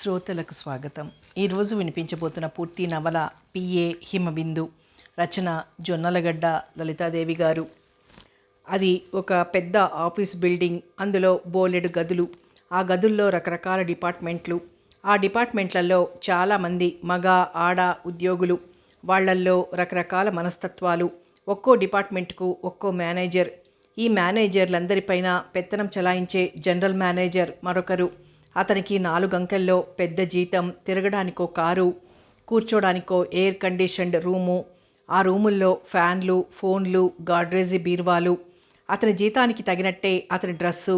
శ్రోతలకు స్వాగతం. ఈరోజు వినిపించబోతున్న పూర్తి నవల పిఏ హిమబిందు. రచన జొన్నలగడ్డ లలితాదేవి గారు. అది ఒక పెద్ద ఆఫీస్ బిల్డింగ్. అందులో బోలెడు గదులు. ఆ గదుల్లో రకరకాల డిపార్ట్మెంట్లు. ఆ డిపార్ట్మెంట్లలో చాలామంది మగ ఆడ ఉద్యోగులు. వాళ్లల్లో రకరకాల మనస్తత్వాలు. ఒక్కో డిపార్ట్మెంట్కు ఒక్కో మేనేజర్. ఈ మేనేజర్లందరిపైన పెత్తనం చలాయించే జనరల్ మేనేజర్ మరొకరు. అతనికి 4 అంకెల్లో పెద్ద జీతం, తిరగడానికో కారు, కూర్చోడానికో ఎయిర్ కండిషన్డ్ రూము, ఆ రూముల్లో ఫ్యాన్లు, ఫోన్లు, గాడ్రేజీ బీరువాలు. అతని జీతానికి తగినట్టే అతని డ్రస్సు.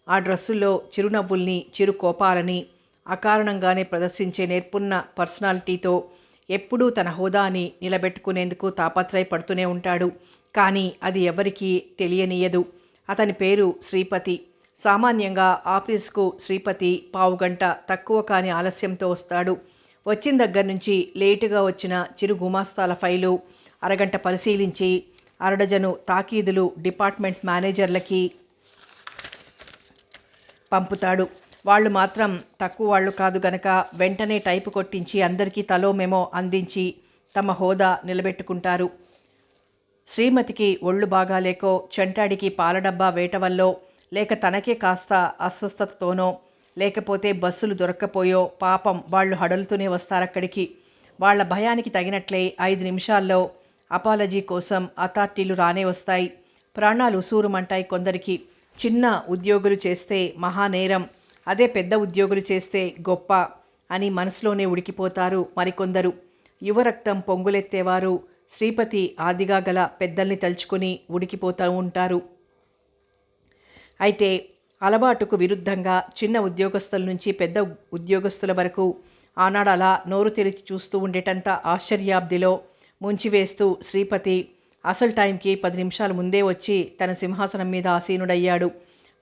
ఆ డ్రస్సుల్లో చిరునవ్వుల్ని, చిరు కోపాలని అకారణంగానే ప్రదర్శించే నేర్పున్న పర్సనాలిటీతో ఎప్పుడూ తన హోదాని నిలబెట్టుకునేందుకు తాపత్రయపడుతూనే ఉంటాడు. కానీ అది ఎవరికీ తెలియనీయదు. అతని పేరు శ్రీపతి. సామాన్యంగా ఆఫీసుకు శ్రీపతి పావుగంట తక్కువ కాని ఆలస్యంతో వస్తాడు. వచ్చిన దగ్గర నుంచి లేటుగా వచ్చిన చిరు గుమాస్తాల ఫైలు అరగంట పరిశీలించి అరడజను తాకీదులు డిపార్ట్మెంట్ మేనేజర్లకి పంపుతాడు. వాళ్ళు మాత్రం తక్కువ వాళ్ళు కాదు గనక వెంటనే టైపు కొట్టించి అందరికీ తలో మెమో అందించి తమ హోదా నిలబెట్టుకుంటారు. శ్రీమతికి ఒళ్ళు బాగాలేకో, చెంటాడికి పాలడబ్బా వేట వల్లో, లేక తనకే కాస్త అస్వస్థతతోనో, లేకపోతే బస్సులు దొరక్కపోయో పాపం వాళ్ళు హడలుతూనే వస్తారక్కడికి. వాళ్ల భయానికి తగినట్లే 5 నిమిషాల్లో అపాలజీ కోసం అథారిటీలు రానే వస్తాయి. ప్రాణాలు ఉసూరుమంటాయి కొందరికి. చిన్న ఉద్యోగులు చేస్తే మహానేరం, అదే పెద్ద ఉద్యోగులు చేస్తే గొప్ప అని మనసులోనే ఉడికిపోతారు మరికొందరు. యువరక్తం పొంగులెత్తేవారు శ్రీపతి ఆదిగా గల పెద్దల్ని తలుచుకుని ఉడికిపోతూ ఉంటారు. అయితే అలవాటుకు విరుద్ధంగా చిన్న ఉద్యోగస్తుల నుంచి పెద్ద ఉద్యోగస్తుల వరకు ఆనాడు అలా నోరు తెరిచి చూస్తూ ఉండేటంత ఆశ్చర్యాబ్దిలో ముంచివేస్తూ శ్రీపతి అసలు టైంకి 10 నిమిషాల ముందే వచ్చి తన సింహాసనం మీద ఆసీనుడయ్యాడు.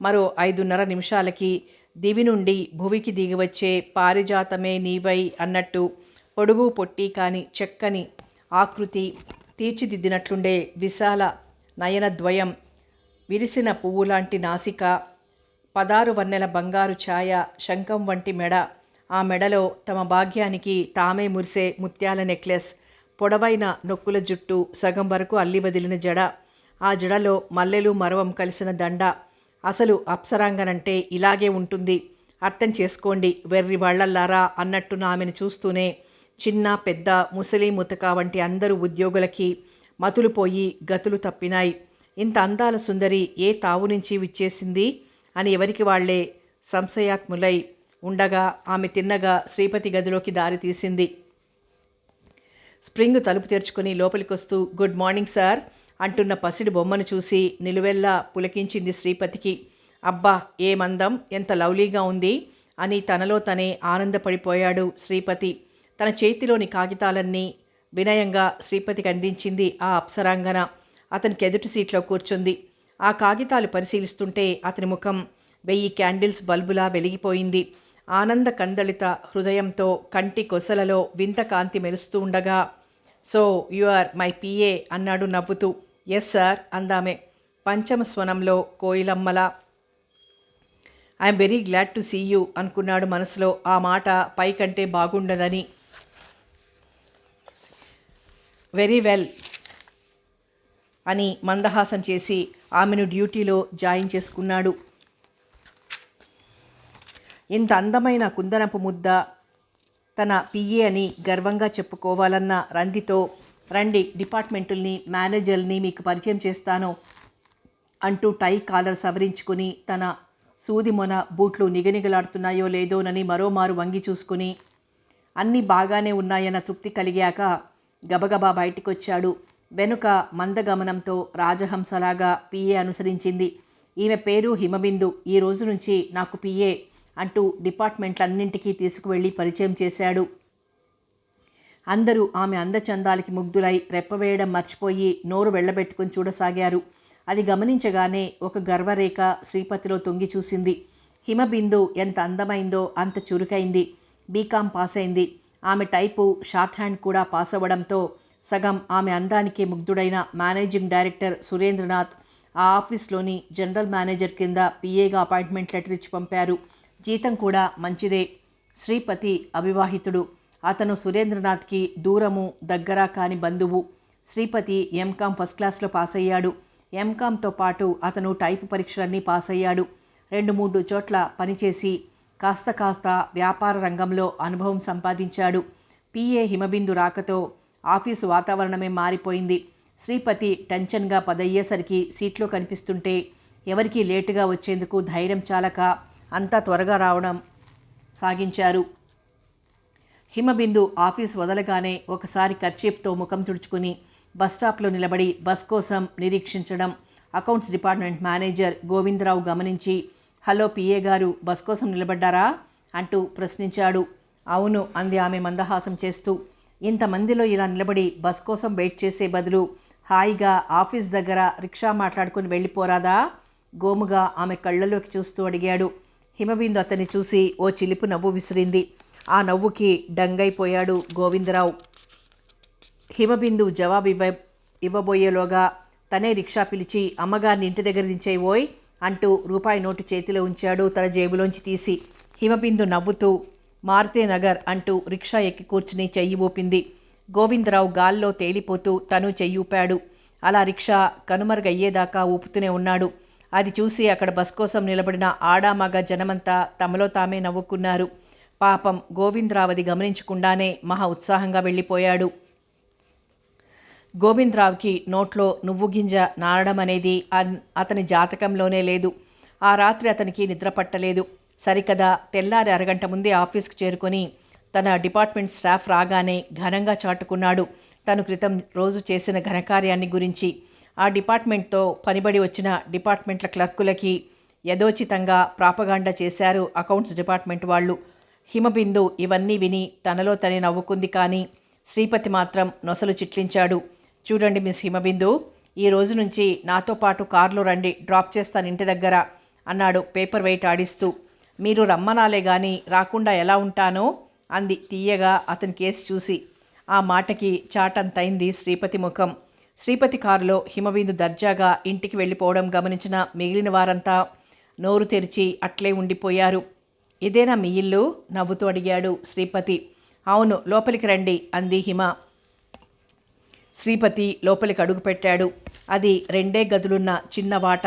మరో 5:30 నిమిషాలకి దివి నుండి భువికి దిగివచ్చే పారిజాతమే నీవై అన్నట్టు పొడుగు పొట్టి కాని చెక్కని ఆకృతి, తీర్చిదిద్దినట్లుండే విశాల నయనద్వయం, విరిసిన పువ్వులాంటి నాసిక, 16 వన్నెల బంగారు ఛాయ, శంఖం వంటి మెడ, ఆ మెడలో తమ భాగ్యానికి తామే మురిసే ముత్యాల నెక్లెస్, పొడవైన నొక్కుల జుట్టు, సగం వరకు అల్లి వదిలిన జడ, ఆ జడలో మల్లెలు మరవం కలిసిన దండ. అసలు అప్సరాంగనంటే ఇలాగే ఉంటుంది, అర్థం చేసుకోండి వెర్రి వాళ్ళల్లారా అన్నట్టు ఆమెను చూస్తూనే చిన్న పెద్ద ముసలి ముతక వంటి అందరూ ఉద్యోగులకి మతులు పోయి గతులు తప్పినాయి. ఇంత అందాల సుందరి ఏ తావు నుంచి విచ్చేసింది అని ఎవరికి వాళ్లే సంశయాత్ములై ఉండగా ఆమె తిన్నగా శ్రీపతి గదిలోకి దారి తీసింది. స్ప్రింగ్ తలుపు తెరుచుకుని లోపలికొస్తూ గుడ్ మార్నింగ్ సార్ అంటున్న పసిడి బొమ్మను చూసి నిలువెల్లా పులకించింది శ్రీపతికి. అబ్బా ఏమందం, ఎంత లవ్లీగా ఉంది అని తనలో తనే ఆనందపడిపోయాడు శ్రీపతి. తన చేతిలోని కాగితాలన్నీ వినయంగా శ్రీపతికి అందించింది ఆ అప్సరాంగన. అతనికి ఎదుటి సీట్లో కూర్చుంది. ఆ కాగితాలు పరిశీలిస్తుంటే అతని ముఖం 1000 క్యాండిల్స్ బల్బులా వెలిగిపోయింది. ఆనంద కందళిత హృదయంతో కంటి కొసలలో వింత కాంతి మెరుస్తూ ఉండగా so you are my PA అన్నాడు నవ్వుతూ. ఎస్ సార్ అందామే పంచమ స్వనంలో కోయిలమ్మలా. I'm very glad to see you అనుకున్నాడు మనసులో. ఆ మాట పైకంటే బాగుండదని. వెరీ వెల్ అని మందహాసం చేసి ఆమెను డ్యూటీలో జాయిన్ చేసుకున్నాడు. ఇంత అందమైన కుందనపు ముద్ద తన పిఏ అని గర్వంగా చెప్పుకోవాలన్న రందితో రండి డిపార్ట్మెంటుల్ని మేనేజర్ని మీకు పరిచయం చేస్తాను అంటూ టై కాలర్ సవరించుకుని తన సూది మొన బూట్లు నిగనిగలాడుతున్నాయో లేదోనని మరోమారు వంగి చూసుకుని అన్నీ బాగానే ఉన్నాయన్న తృప్తి కలిగాక గబగబా బయటికొచ్చాడు. వెనుక మందగమనంతో రాజహంసలాగా పిఏ అనుసరించింది. ఈమె పేరు హిమబిందు, ఈ రోజు నుంచి నాకు పిఏ అంటూ డిపార్ట్మెంట్లన్నింటికీ తీసుకువెళ్ళి పరిచయం చేశాడు. అందరూ ఆమె అందచందాలకి ముగ్ధులై రెప్పవేయడం మర్చిపోయి నోరు వెళ్ళబెట్టుకుని చూడసాగారు. అది గమనించగానే ఒక గర్వరేఖ శ్రీపతిలో తొంగి చూసింది. హిమబిందు ఎంత అందమైందో అంత చురుకైంది. బీకాం పాస్ అయింది. ఆమె టైపు షార్ట్ హ్యాండ్ కూడా పాస్ అవ్వడంతో సగం ఆమె అందానికే ముగ్ధుడైన మేనేజింగ్ డైరెక్టర్ సురేంద్రనాథ్ ఆ ఆఫీస్లోని జనరల్ మేనేజర్ కింద పిఏగా అపాయింట్మెంట్ లెటర్ ఇచ్చి పంపారు. జీతం కూడా మంచిదే. శ్రీపతి అవివాహితుడు. అతను సురేంద్రనాథ్కి దూరము దగ్గర కాని బంధువు. శ్రీపతి ఎంకామ్ ఫస్ట్ క్లాస్లో పాస్ అయ్యాడు. ఎంకామ్తో పాటు అతను టైపు పరీక్షలన్నీ పాస్ అయ్యాడు. 2-3 చోట్ల పనిచేసి కాస్త వ్యాపార రంగంలో అనుభవం సంపాదించాడు. పిఏ హిమబిందు రాకతో ఆఫీసు వాతావరణమే మారిపోయింది. శ్రీపతి టెన్షన్గా 10 అయ్యేసరికి సీట్లో కనిపిస్తుంటే ఎవరికీ లేటుగా వచ్చేందుకు ధైర్యం చాలక అంతా త్వరగా రావడం సాగించారు. హిమబిందు ఆఫీస్ వదలగానే ఒకసారి కర్చీఫ్తో ముఖం తుడుచుకుని బస్టాప్లో నిలబడి బస్ కోసం నిరీక్షించడం అకౌంట్స్ డిపార్ట్మెంట్ మేనేజర్ గోవిందరావు గమనించి, హలో పిఏ గారు, బస్ కోసం నిలబడ్డారా అంటూ ప్రశ్నించాడు. అవును అంది ఆమె మందహాసం చేస్తూ. ఇంతమందిలో ఇలా నిలబడి బస్ కోసం వెయిట్ చేసే బదులు హాయిగా ఆఫీస్ దగ్గర రిక్షా మాట్లాడుకుని వెళ్ళిపోరాదా? గోముగా ఆమె కళ్ళలోకి చూస్తూ అడిగాడు. హిమబిందు అతన్ని చూసి ఓ చిలిపు నవ్వు విసిరింది. ఆ నవ్వుకి డంగైపోయాడు గోవిందరావు. హిమబిందు జవాబు ఇవ్వబోయేలోగా తనే రిక్షా పిలిచి, అమ్మగారిని ఇంటి దగ్గర దించేవోయ్ అంటూ రూపాయి నోటు చేతిలో ఉంచాడు తన జేబులోంచి తీసి. హిమబిందు నవ్వుతూ మారుతే నగర్ అంటూ రిక్షా ఎక్కి కూర్చుని చెయ్యి ఊపింది. గోవిందరావు గాల్లో తేలిపోతూ తను చెయ్యి ఊపాడు. అలా రిక్షా కనుమరుగయ్యేదాకా ఊపుతూనే ఉన్నాడు. అది చూసి అక్కడ బస్ కోసం నిలబడిన ఆడామగ జనమంతా తమలో తామే నవ్వుకున్నారు. పాపం గోవిందరావు అది గమనించకుండానే మహా ఉత్సాహంగా వెళ్ళిపోయాడు. గోవిందరావుకి నోట్లో నువ్వు గింజ నారడం అనేది అతని జాతకంలోనే లేదు. ఆ రాత్రి అతనికి నిద్ర పట్టలేదు. సరికదా తెల్లారి అరగంట ముందే ఆఫీస్కి చేరుకొని తన డిపార్ట్మెంట్ స్టాఫ్ రాగానే ఘనంగా చాటుకున్నాడు తను క్రితం రోజు చేసిన ఘనకార్యాన్ని గురించి. ఆ డిపార్ట్మెంట్తో పనిబడి వచ్చిన డిపార్ట్మెంట్ల క్లర్కులకి యథోచితంగా ప్రాపగాండా చేశారు అకౌంట్స్ డిపార్ట్మెంట్ వాళ్ళు. హిమబిందు ఇవన్నీ విని తనలో తనే నవ్వుకుంది. కానీ శ్రీపతి మాత్రం నొసలు చిట్లించాడు. చూడండి మిస్ హిమబిందు, ఈ రోజు నుంచి నాతో పాటు కారులో రండి, డ్రాప్ చేస్తాను ఇంటి దగ్గర అన్నాడు పేపర్ వెయిట్ ఆడిస్తూ. మీరు రమ్మనాలే గాని రాకుండా ఎలా ఉంటానో అంది తీయగా అతని కేసు చూసి. ఆ మాటకి చాటంతైంది శ్రీపతి ముఖం. శ్రీపతి కారులో హిమబిందు దర్జాగా ఇంటికి వెళ్ళిపోవడం గమనించిన మిగిలిన వారంతా నోరు తెరిచి అట్లే ఉండిపోయారు. ఇదేనా మీ ఇల్లు? నవ్వుతూ అడిగాడు శ్రీపతి. అవును, లోపలికి రండి అంది హిమ. శ్రీపతి లోపలికి అడుగుపెట్టాడు. అది 2 గదులున్న చిన్న వాట.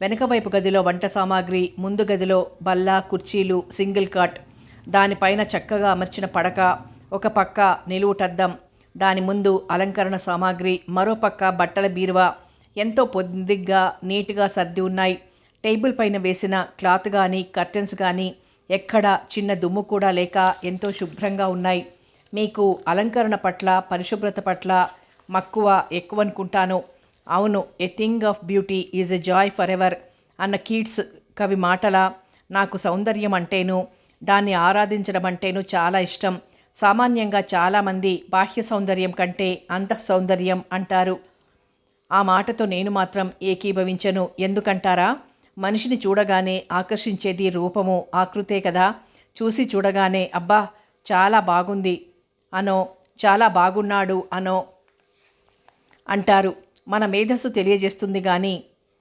వెనకవైపు గదిలో వంట సామాగ్రి, ముందు గదిలో బల్ల, కుర్చీలు, సింగిల్ కాట్, దానిపైన చక్కగా అమర్చిన పడక, ఒక పక్క నిలువుటద్దం, దాని ముందు అలంకరణ సామాగ్రి, మరో పక్క బట్టల బీరువా ఎంతో పొద్దుగ్గా నీట్గా సర్ది ఉన్నాయి. టేబుల్ పైన వేసిన క్లాత్ కానీ కర్టెన్స్ కానీ ఎక్కడ చిన్న దుమ్ము కూడా లేక ఎంతో శుభ్రంగా ఉన్నాయి. మీకు అలంకరణ పట్ల పరిశుభ్రత పట్ల మక్కువ ఎక్కువనుకుంటాను. అవును, a thing of beauty is a joy for ever అన్న కీట్స్ కవి మాటలా నాకు సౌందర్యం అంటేను, దాన్ని ఆరాధించడం అంటేను చాలా ఇష్టం. సామాన్యంగా చాలామంది బాహ్య సౌందర్యం కంటే అంతః సౌందర్యం అంటారు. ఆ మాటతో నేను మాత్రం ఏకీభవించను. ఎందుకంటారా? మనిషిని చూడగానే ఆకర్షించేది రూపము, ఆకృతే కదా. చూసి చూడగానే అబ్బా చాలా బాగుంది అనో, చాలా బాగున్నాడు అనో అంటారు. మన మేధస్సు తెలియజేస్తుంది కానీ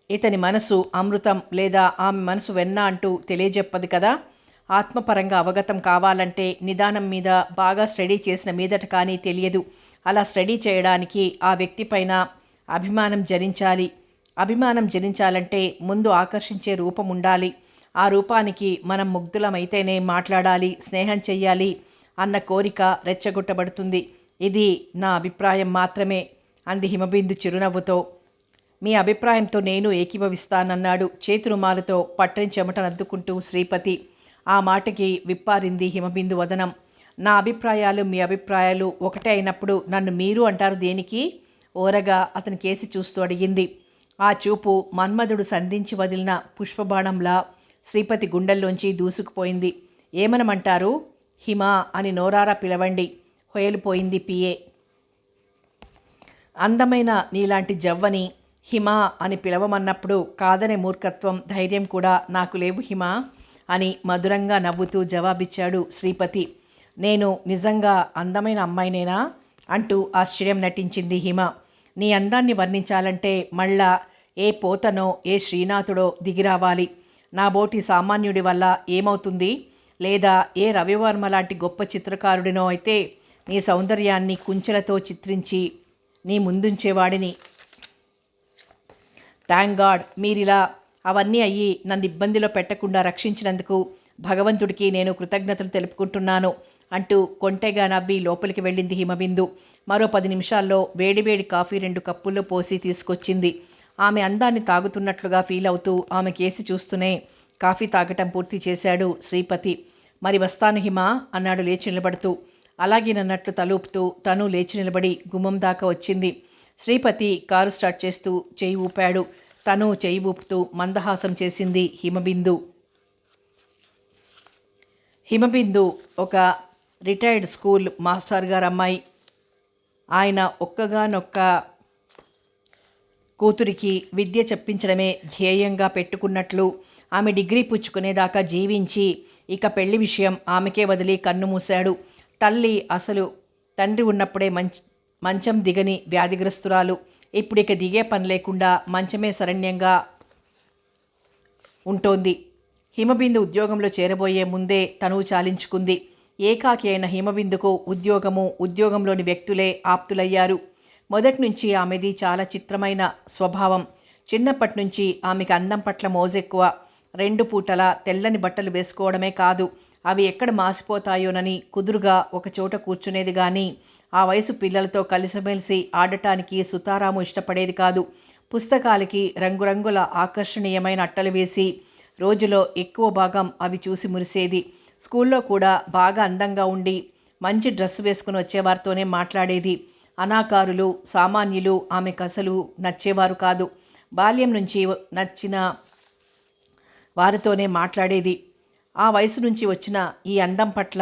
ఇతని మనసు అమృతం లేదా ఆమె మనసు వెన్న అంటూ తెలియజెప్పదు కదా. ఆత్మపరంగా అవగతం కావాలంటే నిదానం మీద బాగా స్టడీ చేసిన మీదట కానీ తెలియదు. అలా స్టడీ చేయడానికి ఆ వ్యక్తి పైన అభిమానం జనించాలి. అభిమానం జనించాలంటే ముందు ఆకర్షించే రూపం ఉండాలి. ఆ రూపానికి మనం ముగ్ధులమైతేనే మాట్లాడాలి, స్నేహం చెయ్యాలి అన్న కోరిక రెచ్చగొట్టబడుతుంది. ఇది నా అభిప్రాయం మాత్రమే అంది హిమబిందు చిరునవ్వుతో. మీ అభిప్రాయంతో నేను ఏకీభవిస్తానన్నాడు చేతి రుమాలతో పట్టని చెమటనద్దుకుంటూ శ్రీపతి. ఆ మాటకి విప్పారింది హిమబిందు వదనం. నా అభిప్రాయాలు మీ అభిప్రాయాలు ఒకటే అయినప్పుడు నన్ను మీరు అంటారు దేనికి? ఓరగా అతని కేసి చూస్తూ అడిగింది. ఆ చూపు మన్మధుడు సంధించి వదిలిన పుష్పబాణంలా శ్రీపతి గుండెల్లోంచి దూసుకుపోయింది. ఏమనమంటారు? హిమ అని నోరారా పిలవండి, హొయలిపోయింది పిఏ. అందమైన నీలాంటి జవ్వని హిమ అని పిలవమన్నప్పుడు కాదనే మూర్ఖత్వం, ధైర్యం కూడా నాకు లేవు హిమ అని మధురంగా నవ్వుతూ జవాబిచ్చాడు శ్రీపతి. నేను నిజంగా అందమైన అమ్మాయినేనా అంటూ ఆశ్చర్యం నటించింది హిమ. నీ అందాన్ని వర్ణించాలంటే మళ్ళా ఏ పోతనో ఏ శ్రీనాథుడో దిగిరావాలి. నా బోటి సామాన్యుడి వల్ల ఏమవుతుంది? లేదా ఏ రవివర్మ లాంటి గొప్ప చిత్రకారుడినో అయితే నీ సౌందర్యాన్ని కుంచెలతో చిత్రించి నీ ముందుంచేవాడిని. థ్యాంక్ గాడ్ మీరిలా అవన్నీ అయ్యి నన్ను ఇబ్బందిలో పెట్టకుండా రక్షించినందుకు భగవంతుడికి నేను కృతజ్ఞతలు తెలుపుకుంటున్నాను అంటూ కొంటెగా నవ్వి లోపలికి వెళ్ళింది హిమబిందు. మరో 10 నిమిషాల్లో వేడివేడి కాఫీ 2 కప్పుల్లో పోసి తీసుకొచ్చింది. ఆమె అందాన్ని తాగుతున్నట్లుగా ఫీల్ అవుతూ ఆమె కేసి చూస్తూనే కాఫీ తాగటం పూర్తి చేశాడు శ్రీపతి. మరి వస్తాను హిమా అన్నాడు లేచి నిలబడుతూ. అలాగేనన్నట్లు తలూపుతూ తను లేచి నిలబడి గుమ్మం దాకా వచ్చింది. శ్రీపతి కారు స్టార్ట్ చేస్తూ చెయ్యి ఊపాడు. తను చెయ్యి ఊపుతూ మందహాసం చేసింది హిమబిందు. హిమబిందు ఒక రిటైర్డ్ స్కూల్ మాస్టర్ గారు అమ్మాయి. ఆయన ఒక్కగానొక్క కూతురికి విద్య చెప్పించడమే ధ్యేయంగా పెట్టుకున్నట్లు ఆమె డిగ్రీ పుచ్చుకునేదాకా జీవించి ఇక పెళ్లి విషయం ఆమెకే వదిలి కన్ను మూశాడు. తల్లి అసలు తండ్రి ఉన్నప్పుడే మంచం దిగని వ్యాధిగ్రస్తురాలు. ఇప్పుడు ఇక దిగే పని లేకుండా మంచమే శరణ్యంగా ఉంటోంది. హిమబిందు ఉద్యోగంలో చేరబోయే ముందే తనువు చాలించుకుంది. ఏకాకి అయిన హిమబిందుకు ఉద్యోగంలోని వ్యక్తులే ఆప్తులయ్యారు. మొదటి నుంచి ఆమెది చాలా చిత్రమైన స్వభావం. చిన్నప్పటి నుంచి ఆమెకు అందం పట్ల మోజెక్కువ. 2 పూటల తెల్లని బట్టలు వేసుకోవడమే కాదు, అవి ఎక్కడ మాసిపోతాయోనని కుదురుగా ఒకచోట కూర్చునేది. కానీ ఆ వయసు పిల్లలతో కలిసిమెలిసి ఆడటానికి సుతారాము ఇష్టపడేది కాదు. పుస్తకాలకి రంగురంగుల ఆకర్షణీయమైన అట్టలు వేసి రోజులో ఎక్కువ భాగం అవి చూసి మురిసేది. స్కూల్లో కూడా బాగా అందంగా ఉండి మంచి డ్రెస్సు వేసుకుని వచ్చేవారితోనే మాట్లాడేది. అనాకారులు, సామాన్యులు ఆమెకు అసలు నచ్చేవారు కాదు. బాల్యం నుంచి నచ్చిన వారితోనే మాట్లాడేది. ఆ వయసు నుంచి వచ్చిన ఈ అందం పట్ల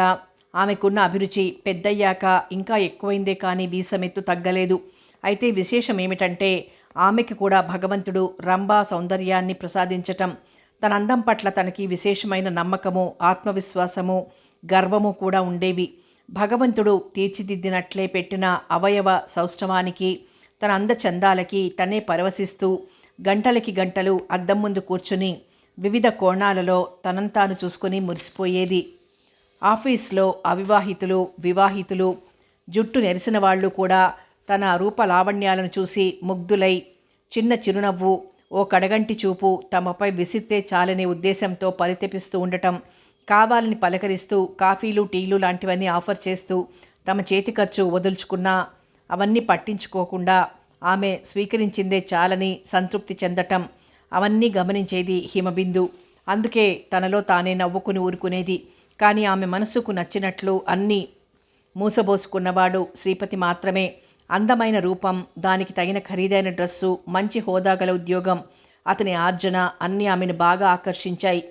ఆమెకున్న అభిరుచి పెద్దయ్యాక ఇంకా ఎక్కువైందే కానీ వీసమెత్తు తగ్గలేదు. అయితే విశేషం ఏమిటంటే ఆమెకి కూడా భగవంతుడు రంభా సౌందర్యాన్ని ప్రసాదించటం. తన అందం పట్ల తనకి విశేషమైన నమ్మకము, ఆత్మవిశ్వాసము, గర్వము కూడా ఉండేవి. భగవంతుడు తీర్చిదిద్దినట్లే పెట్టిన అవయవ సౌష్ఠవానికి, తన అందచందాలకి తనే పరవశిస్తూ గంటలకి గంటలు అద్దం ముందు కూర్చుని వివిధ కోణాలలో తనను తాను చూసుకొని మురిసిపోయేది. ఆఫీస్లో అవివాహితులు, వివాహితులు, జుట్టు నెరిసిన వాళ్ళు కూడా తన రూపలావణ్యాలను చూసి ముగ్ధులై చిన్న చిరునవ్వు, ఓ కడగంటి చూపు తమపై విసిరితే చాలనే ఉద్దేశంతో పరితపిస్తూ ఉండటం, కావాలని పలకరిస్తూ కాఫీలు, టీలు లాంటివన్నీ ఆఫర్ చేస్తూ తమ చేతి ఖర్చు వదులుచుకున్నా అవన్నీ పట్టించుకోకుండా ఆమె స్వీకరించిందే చాలని సంతృప్తి చెందటం, అవన్నీ గమనించేది హిమబిందు. అందుకే తనలో తానే నవ్వుకుని ఊరుకునేది. కానీ ఆమె మనస్సుకు నచ్చినట్లు అన్నీ మూసబోసుకున్నవాడు శ్రీపతి మాత్రమే. అందమైన రూపం, దానికి తగిన ఖరీదైన డ్రెస్సు, మంచి హోదాగల ఉద్యోగం, అతని ఆర్జన అన్నీ ఆమెను బాగా ఆకర్షించాయి.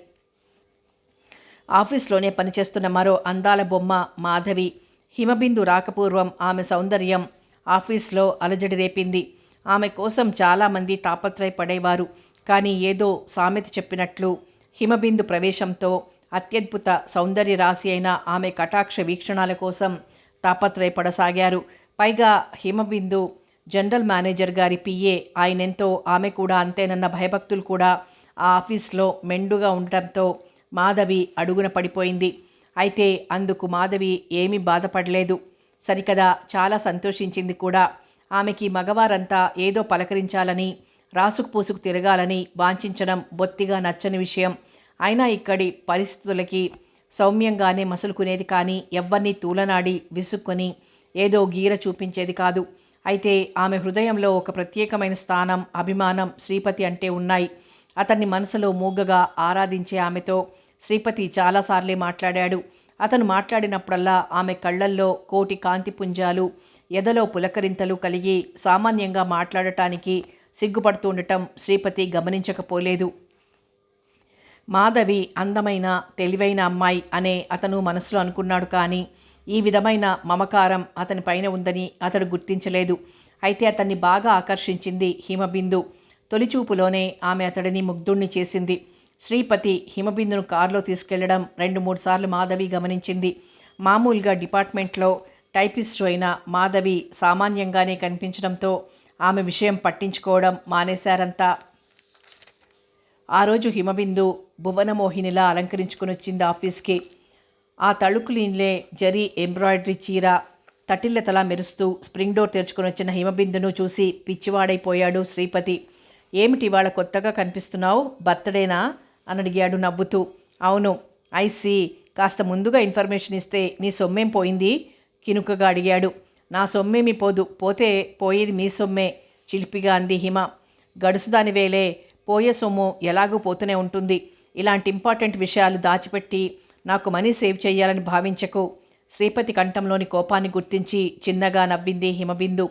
ఆఫీస్లోనే పనిచేస్తున్న మరో అందాల బొమ్మ మాధవి. హిమబిందు రాకపూర్వం ఆమె సౌందర్యం ఆఫీస్లో అలజడి రేపింది. ఆమె కోసం చాలామంది తాపత్రయపడేవారు. కానీ ఏదో సామెత చెప్పినట్లు హిమబిందు ప్రవేశంతో అత్యద్భుత సౌందర్య రాశి అయిన ఆమె కటాక్ష వీక్షణాల కోసం తాపత్రయపడసాగారు. పైగా హిమబిందు జనరల్ మేనేజర్ గారి పిఏ, ఆయనెంతో ఆమె కూడా అంతేనన్న భయభక్తులు కూడా ఆ ఆఫీస్లో మెండుగా ఉండటంతో మాధవి అడుగున పడిపోయింది. అయితే అందుకు మాధవి ఏమీ బాధపడలేదు. సరికదా, చాలా సంతోషించింది కూడా. ఆమెకి మగవారంతా ఏదో పలకరించాలని, రాసుకు పూసుకు తిరగాలని వాంఛించడం బొత్తిగా నచ్చని విషయం. అయినా ఇక్కడి పరిస్థితులకి సౌమ్యంగానే మసులుకునేది కానీ ఎవ్వరినీ తూలనాడి విసుక్కొని ఏదో గీర చూపించేది కాదు. అయితే ఆమె హృదయంలో ఒక ప్రత్యేకమైన స్థానం, అభిమానం శ్రీపతి అంటే ఉన్నాయి. అతన్ని మనసులో మూగగా ఆరాధించే ఆమెతో శ్రీపతి చాలాసార్లే మాట్లాడాడు. అతను మాట్లాడినప్పుడల్లా ఆమె కళ్ళల్లో కోటి కాంతిపుంజాలు, ఎదలో పులకరింతలు కలిగి సామాన్యంగా మాట్లాడటానికి సిగ్గుపడుతూ ఉండటం శ్రీపతి గమనించకపోలేదు. మాధవి అందమైన, తెలివైన అమ్మాయి అనే అతను మనసులో అనుకున్నాడు. కానీ ఈ విధమైన మమకారం అతని పైన ఉందని అతడు గుర్తించలేదు. అయితే అతన్ని బాగా ఆకర్షించింది హిమబిందు. తొలిచూపులోనే ఆమె అతడిని ముగ్ధుణ్ణి చేసింది. శ్రీపతి హిమబిందును కారులో తీసుకెళ్లడం 2-3 సార్లు మాధవి గమనించింది. మామూలుగా డిపార్ట్మెంట్లో టైపిస్టు అయిన మాధవి సామాన్యంగానే కనిపించడంతో ఆమె విషయం పట్టించుకోవడం మానేశారంతా. ఆ రోజు హిమబిందు భువనమోహినిలా అలంకరించుకుని వచ్చింది ఆఫీస్కి. ఆ తళుకులీన్లే జరీ ఎంబ్రాయిడరీ చీర తటిల్లతలా మెరుస్తూ స్ప్రింగ్ డోర్ తెరుచుకుని వచ్చిన హిమబిందును చూసి పిచ్చివాడైపోయాడు శ్రీపతి. ఏమిటి వాళ్ళ కొత్తగా కనిపిస్తున్నావు, బర్త్డేనా అని అడిగాడు నవ్వుతూ. అవును. ఐసీ, కాస్త ముందుగా ఇన్ఫర్మేషన్ ఇస్తే నీ సొమ్మేం పోయింది కినుకగా అడిగాడు. నా సొమ్మేమి పోదు, పోతే పోయేది మీ సొమ్మే చిలిపిగా అంది హిమ. గడుసుదాని వేలే, పోయే సొమ్ము ఎలాగూ పోతూనే ఉంటుంది. ఇలాంటి ఇంపార్టెంట్ విషయాలు దాచిపెట్టి నాకు మనీ సేవ్ చేయాలని భావించకు. శ్రీపతి కంఠంలోని కోపాన్ని గుర్తించి చిన్నగా నవ్వింది హిమబిందు.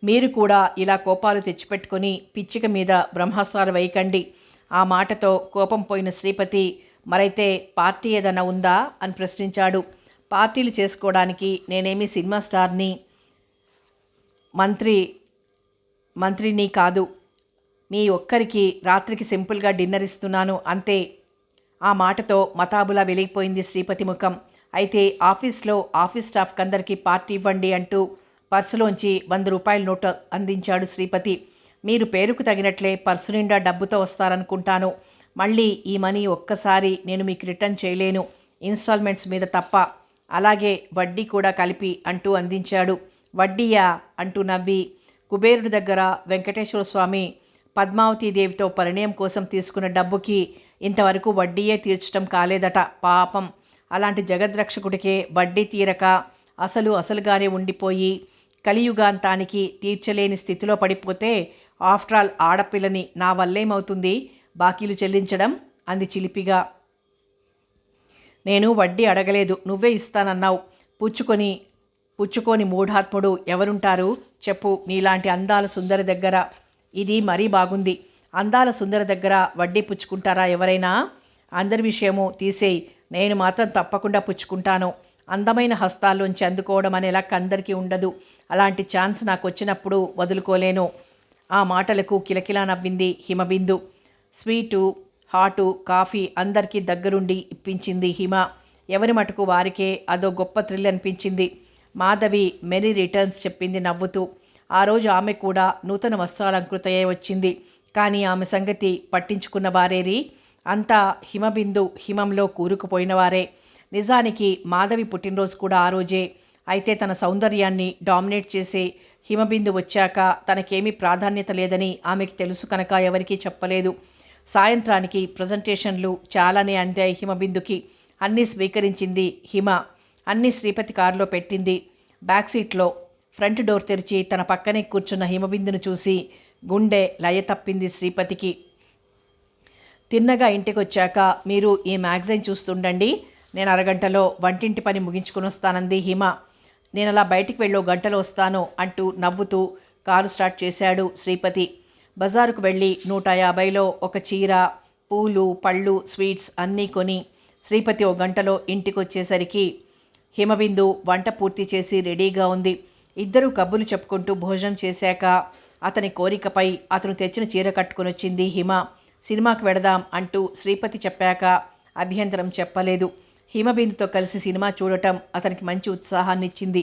మీరు కూడా ఇలా కోపాలు తెచ్చిపెట్టుకుని పిచ్చిక మీద బ్రహ్మాస్త్రాలు వేయకండి. ఆ మాటతో కోపం పోయిన శ్రీపతి, మరైతే పార్టీ ఏదైనా ఉందా అని ప్రశ్నించాడు. పార్టీలు చేసుకోవడానికి నేనేమీ సినిమా స్టార్ని, మంత్రిని కాదు. మీ ఒక్కరికి రాత్రికి సింపుల్గా డిన్నర్ ఇస్తున్నాను అంతే. ఆ మాటతో మతాబులా వెలిగిపోయింది శ్రీపతి ముఖం. అయితే ఆఫీస్లో ఆఫీస్ స్టాఫ్కి అందరికీ పార్టీ ఇవ్వండి అంటూ పర్సులోంచి 100 రూపాయల నోటు అందించాడు శ్రీపతి. మీరు పేరుకు తగినట్లే పర్సు నిండా డబ్బుతో వస్తారనుకుంటాను. మళ్ళీ ఈ మనీ ఒక్కసారి నేను మీకు రిటర్న్ చేయలేను, ఇన్స్టాల్మెంట్స్ మీద తప్ప, అలాగే వడ్డీ కూడా కలిపి అంటూ అందించాడు. వడ్డీయా అంటూ నవ్వి, కుబేరుడి దగ్గర వెంకటేశ్వర స్వామి పద్మావతీదేవితో పరిణయం కోసం తీసుకున్న డబ్బుకి ఇంతవరకు వడ్డీయే తీర్చడం కాలేదట పాపం. అలాంటి జగద్రక్షకుడికే వడ్డీ తీరక అసలుగానే ఉండిపోయి కలియుగాంతానికి తీర్చలేని స్థితిలో పడిపోతే ఆఫ్టర్ ఆల్ ఆడపిల్లని నా వల్లేమవుతుంది బాకీలు చెల్లించడం అంది చిలిపిగా. నేను వడ్డీ అడగలేదు, నువ్వే ఇస్తానన్నావు. పుచ్చుకొని మూఢాత్ముడు ఎవరుంటారు చెప్పు నీలాంటి అందాల సుందరి దగ్గర. ఇది మరీ బాగుంది. అందాల సుందరి దగ్గర వడ్డీ పుచ్చుకుంటారా ఎవరైనా? అందరి విషయము తీసేయి, నేను మాత్రం తప్పకుండా పుచ్చుకుంటాను. అందమైన హస్తాల్లోంచి అందుకోవడం అనే లక్ అందరికీ ఉండదు. అలాంటి ఛాన్స్ నాకు వచ్చినప్పుడు వదులుకోలేను. ఆ మాటలకు కిలకిలా నవ్వింది హిమబిందు. స్వీటు, హాటు, కాఫీ అందరికీ దగ్గరుండి ఇప్పించింది హిమ. ఎవరి మటుకు వారికే అదో గొప్ప థ్రిల్ అనిపించింది. మాధవి మెనీ రిటర్న్స్ చెప్పింది నవ్వుతూ. ఆ రోజు ఆమె కూడా నూతన వస్త్రాలంకృతయే వచ్చింది. కానీ ఆమె సంగతి పట్టించుకున్న వారేరి, అంతా హిమంలో కూరుకుపోయినవారే. నిజానికి మాధవి పుట్టినరోజు కూడా ఆ రోజే. అయితే తన సౌందర్యాన్ని డామినేట్ చేసే హిమబిందు వచ్చాక తనకేమీ ప్రాధాన్యత లేదని ఆమెకి తెలుసు కనుక ఎవరికీ చెప్పలేదు. సాయంత్రానికి ప్రజెంటేషన్లు చాలానే అందాయి హిమబిందుకి. అన్నీ స్వీకరించింది హిమ. అన్నీ శ్రీపతి కారులో పెట్టింది. బ్యాక్ సీట్లో ఫ్రంట్ డోర్ తెరిచి తన పక్కనే కూర్చున్న హిమబిందును చూసి గుండె లయ తప్పింది శ్రీపతికి. తిన్నగా ఇంటికి వచ్చాక మీరు ఈ మ్యాగజైన్ చూస్తుండండి, నేను అరగంటలో వంటింటి పని ముగించుకుని వస్తానంది హిమ. నేను అలా బయటికి వెళ్ళి గంటలో వస్తాను అంటూ నవ్వుతూ కారు స్టార్ట్ చేశాడు శ్రీపతి. బజారుకు వెళ్ళి 150లో ఒక చీర, పూలు, పళ్ళు, స్వీట్స్ అన్నీ కొని శ్రీపతి ఓ గంటలో ఇంటికి వచ్చేసరికి హిమబిందు వంట పూర్తి చేసి రెడీగా ఉంది. ఇద్దరూ కబుర్లు చెప్పుకుంటూ భోజనం చేశాక అతని కోరికపై అతను తెచ్చిన చీర కట్టుకుని వచ్చింది హిమ. సినిమాకి వెడదాం అంటూ శ్రీపతి చెప్పాక అభ్యంతరం చెప్పలేదు. హిమబిందుతో కలిసి సినిమా చూడటం అతనికి మంచి ఉత్సాహాన్ని ఇచ్చింది.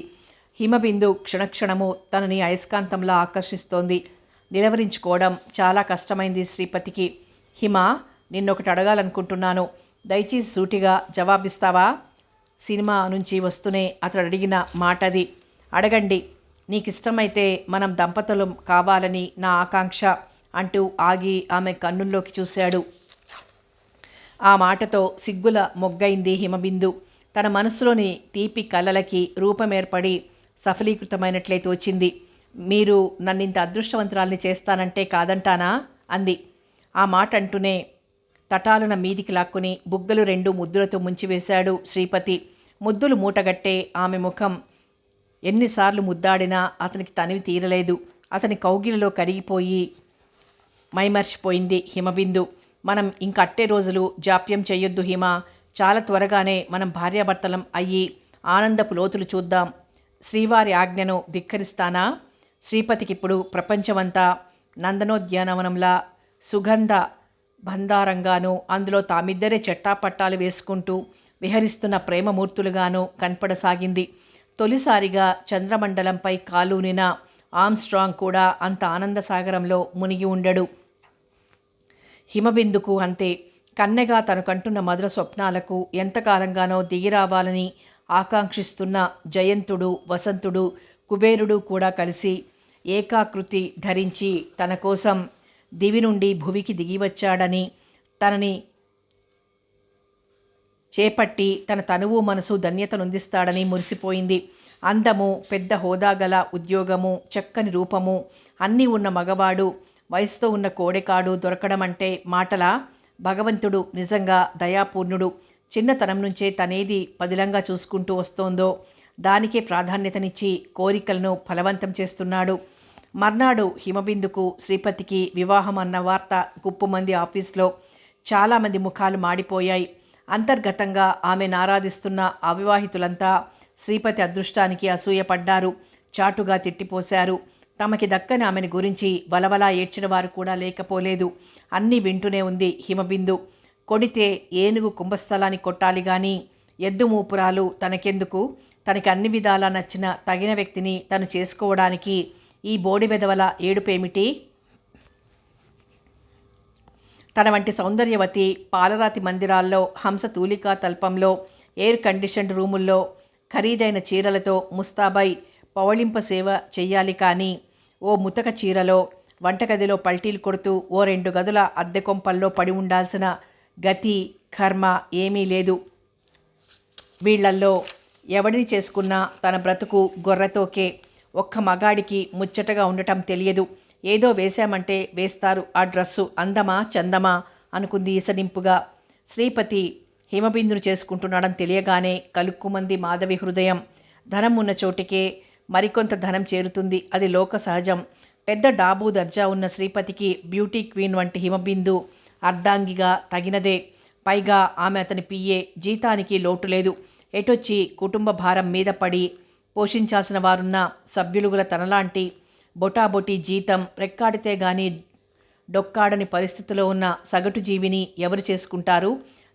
హిమబిందు క్షణక్షణము తనని అయస్కాంతంలా ఆకర్షిస్తోంది. నిలవరించుకోవడం చాలా కష్టమైంది శ్రీపతికి. హిమ, నిన్నొకటి అడగాలనుకుంటున్నాను, దయచేసి సూటిగా జవాబిస్తావా? సినిమా నుంచి వస్తూనే అతడు అడిగిన మాట అది. అడగండి, నీకిష్టమైతే మనం దంపతులం కావాలని నా ఆకాంక్ష అంటూ ఆగి ఆమె కన్నుల్లోకి చూశాడు. ఆ మాటతో సిగ్గుల మొగ్గైంది హిమబిందు. తన మనసులోని తీపి కలలకి రూపమేర్పడి సఫలీకృతమైనట్లే తోచింది. మీరు నన్నింత అదృష్టవంతురాల్ని చేస్తానంటే కాదంటానా అంది. ఆ మాట అంటూనే తటాలున మీదికి లాక్కుని బుగ్గలు 2 ముద్దులతో ముంచివేశాడు శ్రీపతి. ముద్దులు మూటగట్టే ఆమె ముఖం ఎన్నిసార్లు ముద్దాడినా అతనికి తనివి తీరలేదు. అతని కౌగిలిలో కరిగిపోయి మైమర్చిపోయింది హిమబిందు. మనం ఇంకట్టే రోజులు జాప్యం చెయ్యొద్దు హిమ. చాలా త్వరగానే మనం భార్యాభర్తలం అయ్యి ఆనందపు లోతులు చూద్దాం. శ్రీవారి ఆజ్ఞను ధిక్కరిస్తానా? శ్రీపతికిప్పుడు ప్రపంచమంతా నందనోద్యానవనంలా సుగంధ బంధారంగానూ, అందులో తామిద్దరే చెట్టాపట్టాలు వేసుకుంటూ విహరిస్తున్న ప్రేమమూర్తులుగానూ కనపడసాగింది. తొలిసారిగా చంద్రమండలంపై కాలూనిన ఆమ్స్ట్రాంగ్ కూడా అంత ఆనందసాగరంలో మునిగి ఉండడు. హిమబిందుకు అంతే. కన్నెగా తను కంటున్న మధుర స్వప్నాలకు ఎంతకాలంగానో దిగిరావాలని ఆకాంక్షిస్తున్న జయంతుడు, వసంతుడు, కుబేరుడు కూడా కలిసి ఏకాకృతి ధరించి తన కోసం దివి నుండి భువికి దిగివచ్చాడని, తనని చేపట్టి తన తనువు మనసు ధన్యతనొందిస్తాడని మురిసిపోయింది. అందము, పెద్ద హోదాగల ఉద్యోగము, చక్కని రూపము అన్నీ ఉన్న మగవాడు వయసుతో ఉన్న కోడెకాడు దొరకడమంటే మాటలా? భగవంతుడు నిజంగా దయాపూర్ణుడు. చిన్నతనం నుంచే తనేది పదిలంగా చూసుకుంటూ వస్తోందో దానికే ప్రాధాన్యతనిచ్చి కోరికలను ఫలవంతం చేస్తున్నాడు. మర్నాడు హిమబిందుకు శ్రీపతికి వివాహం అన్న వార్త గుప్పుమంది ఆఫీస్లో. చాలామంది ముఖాలు మాడిపోయాయి. అంతర్గతంగా ఆమెను ఆరాధిస్తున్న అవివాహితులంతా శ్రీపతి అదృష్టానికి అసూయపడ్డారు. చాటుగా తిట్టిపోశారు. తమకి దక్కని ఆమెను గురించి వలవలా ఏడ్చిన వారు కూడా లేకపోలేదు. అన్నీ వింటూనే ఉంది హిమబిందు. కొడితే ఏనుగు కుంభస్థలాన్ని కొట్టాలి గాని ఎద్దు మూపురాలు తనకెందుకు? తనకి అన్ని విధాలా నచ్చిన తగిన వ్యక్తిని తను చేసుకోవడానికి ఈ బోడి వెధవల ఏడుపేమిటి? తన వంటి సౌందర్యవతి పాలరాతి మందిరాల్లో, హంస తూలికా తల్పంలో, ఎయిర్ కండిషన్డ్ రూముల్లో ఖరీదైన చీరలతో ముస్తాబై పవళింప సేవ చెయ్యాలి. కానీ ఓ ముతక చీరలో వంటగదిలో పల్టీలు కొడుతూ ఓ 2 గదుల అద్దె కొంపల్లో పడి ఉండాల్సిన గతి కర్మ ఏమీ లేదు. వీళ్లల్లో ఎవడిని చేసుకున్నా తన బ్రతుకు గొర్రెతోకే. ఒక్క మగాడికి ముచ్చటగా ఉండటం తెలియదు. ఏదో వేశామంటే వేస్తారు ఆ డ్రస్సు. అందమా చందమా అనుకుంది ఈసనింపుగా. శ్రీపతి హిమబిందును చేసుకుంటున్నాడని తెలియగానే కలుక్కుమంది మాధవి హృదయం. ధనం ఉన్న చోటికే మరికొంత ధనం చేరుతుంది. అది లోక సహజం. పెద్ద డాబు దర్జా ఉన్న శ్రీపతికి బ్యూటీ క్వీన్ వంటి హిమబిందు అర్ధాంగిగా తగినదే. పైగా ఆమె అతని పిఏ. జీతానికి లోటు లేదు. ఎటొచ్చి కుటుంబ భారం మీద పడి పోషించాల్సిన వారున్న సభ్యులుగుల తనలాంటి బొటాబొటి జీతం రెక్కాడితే గాని డొక్కాడని పరిస్థితిలో ఉన్న సగటు జీవిని ఎవరు చేసుకుంటారు?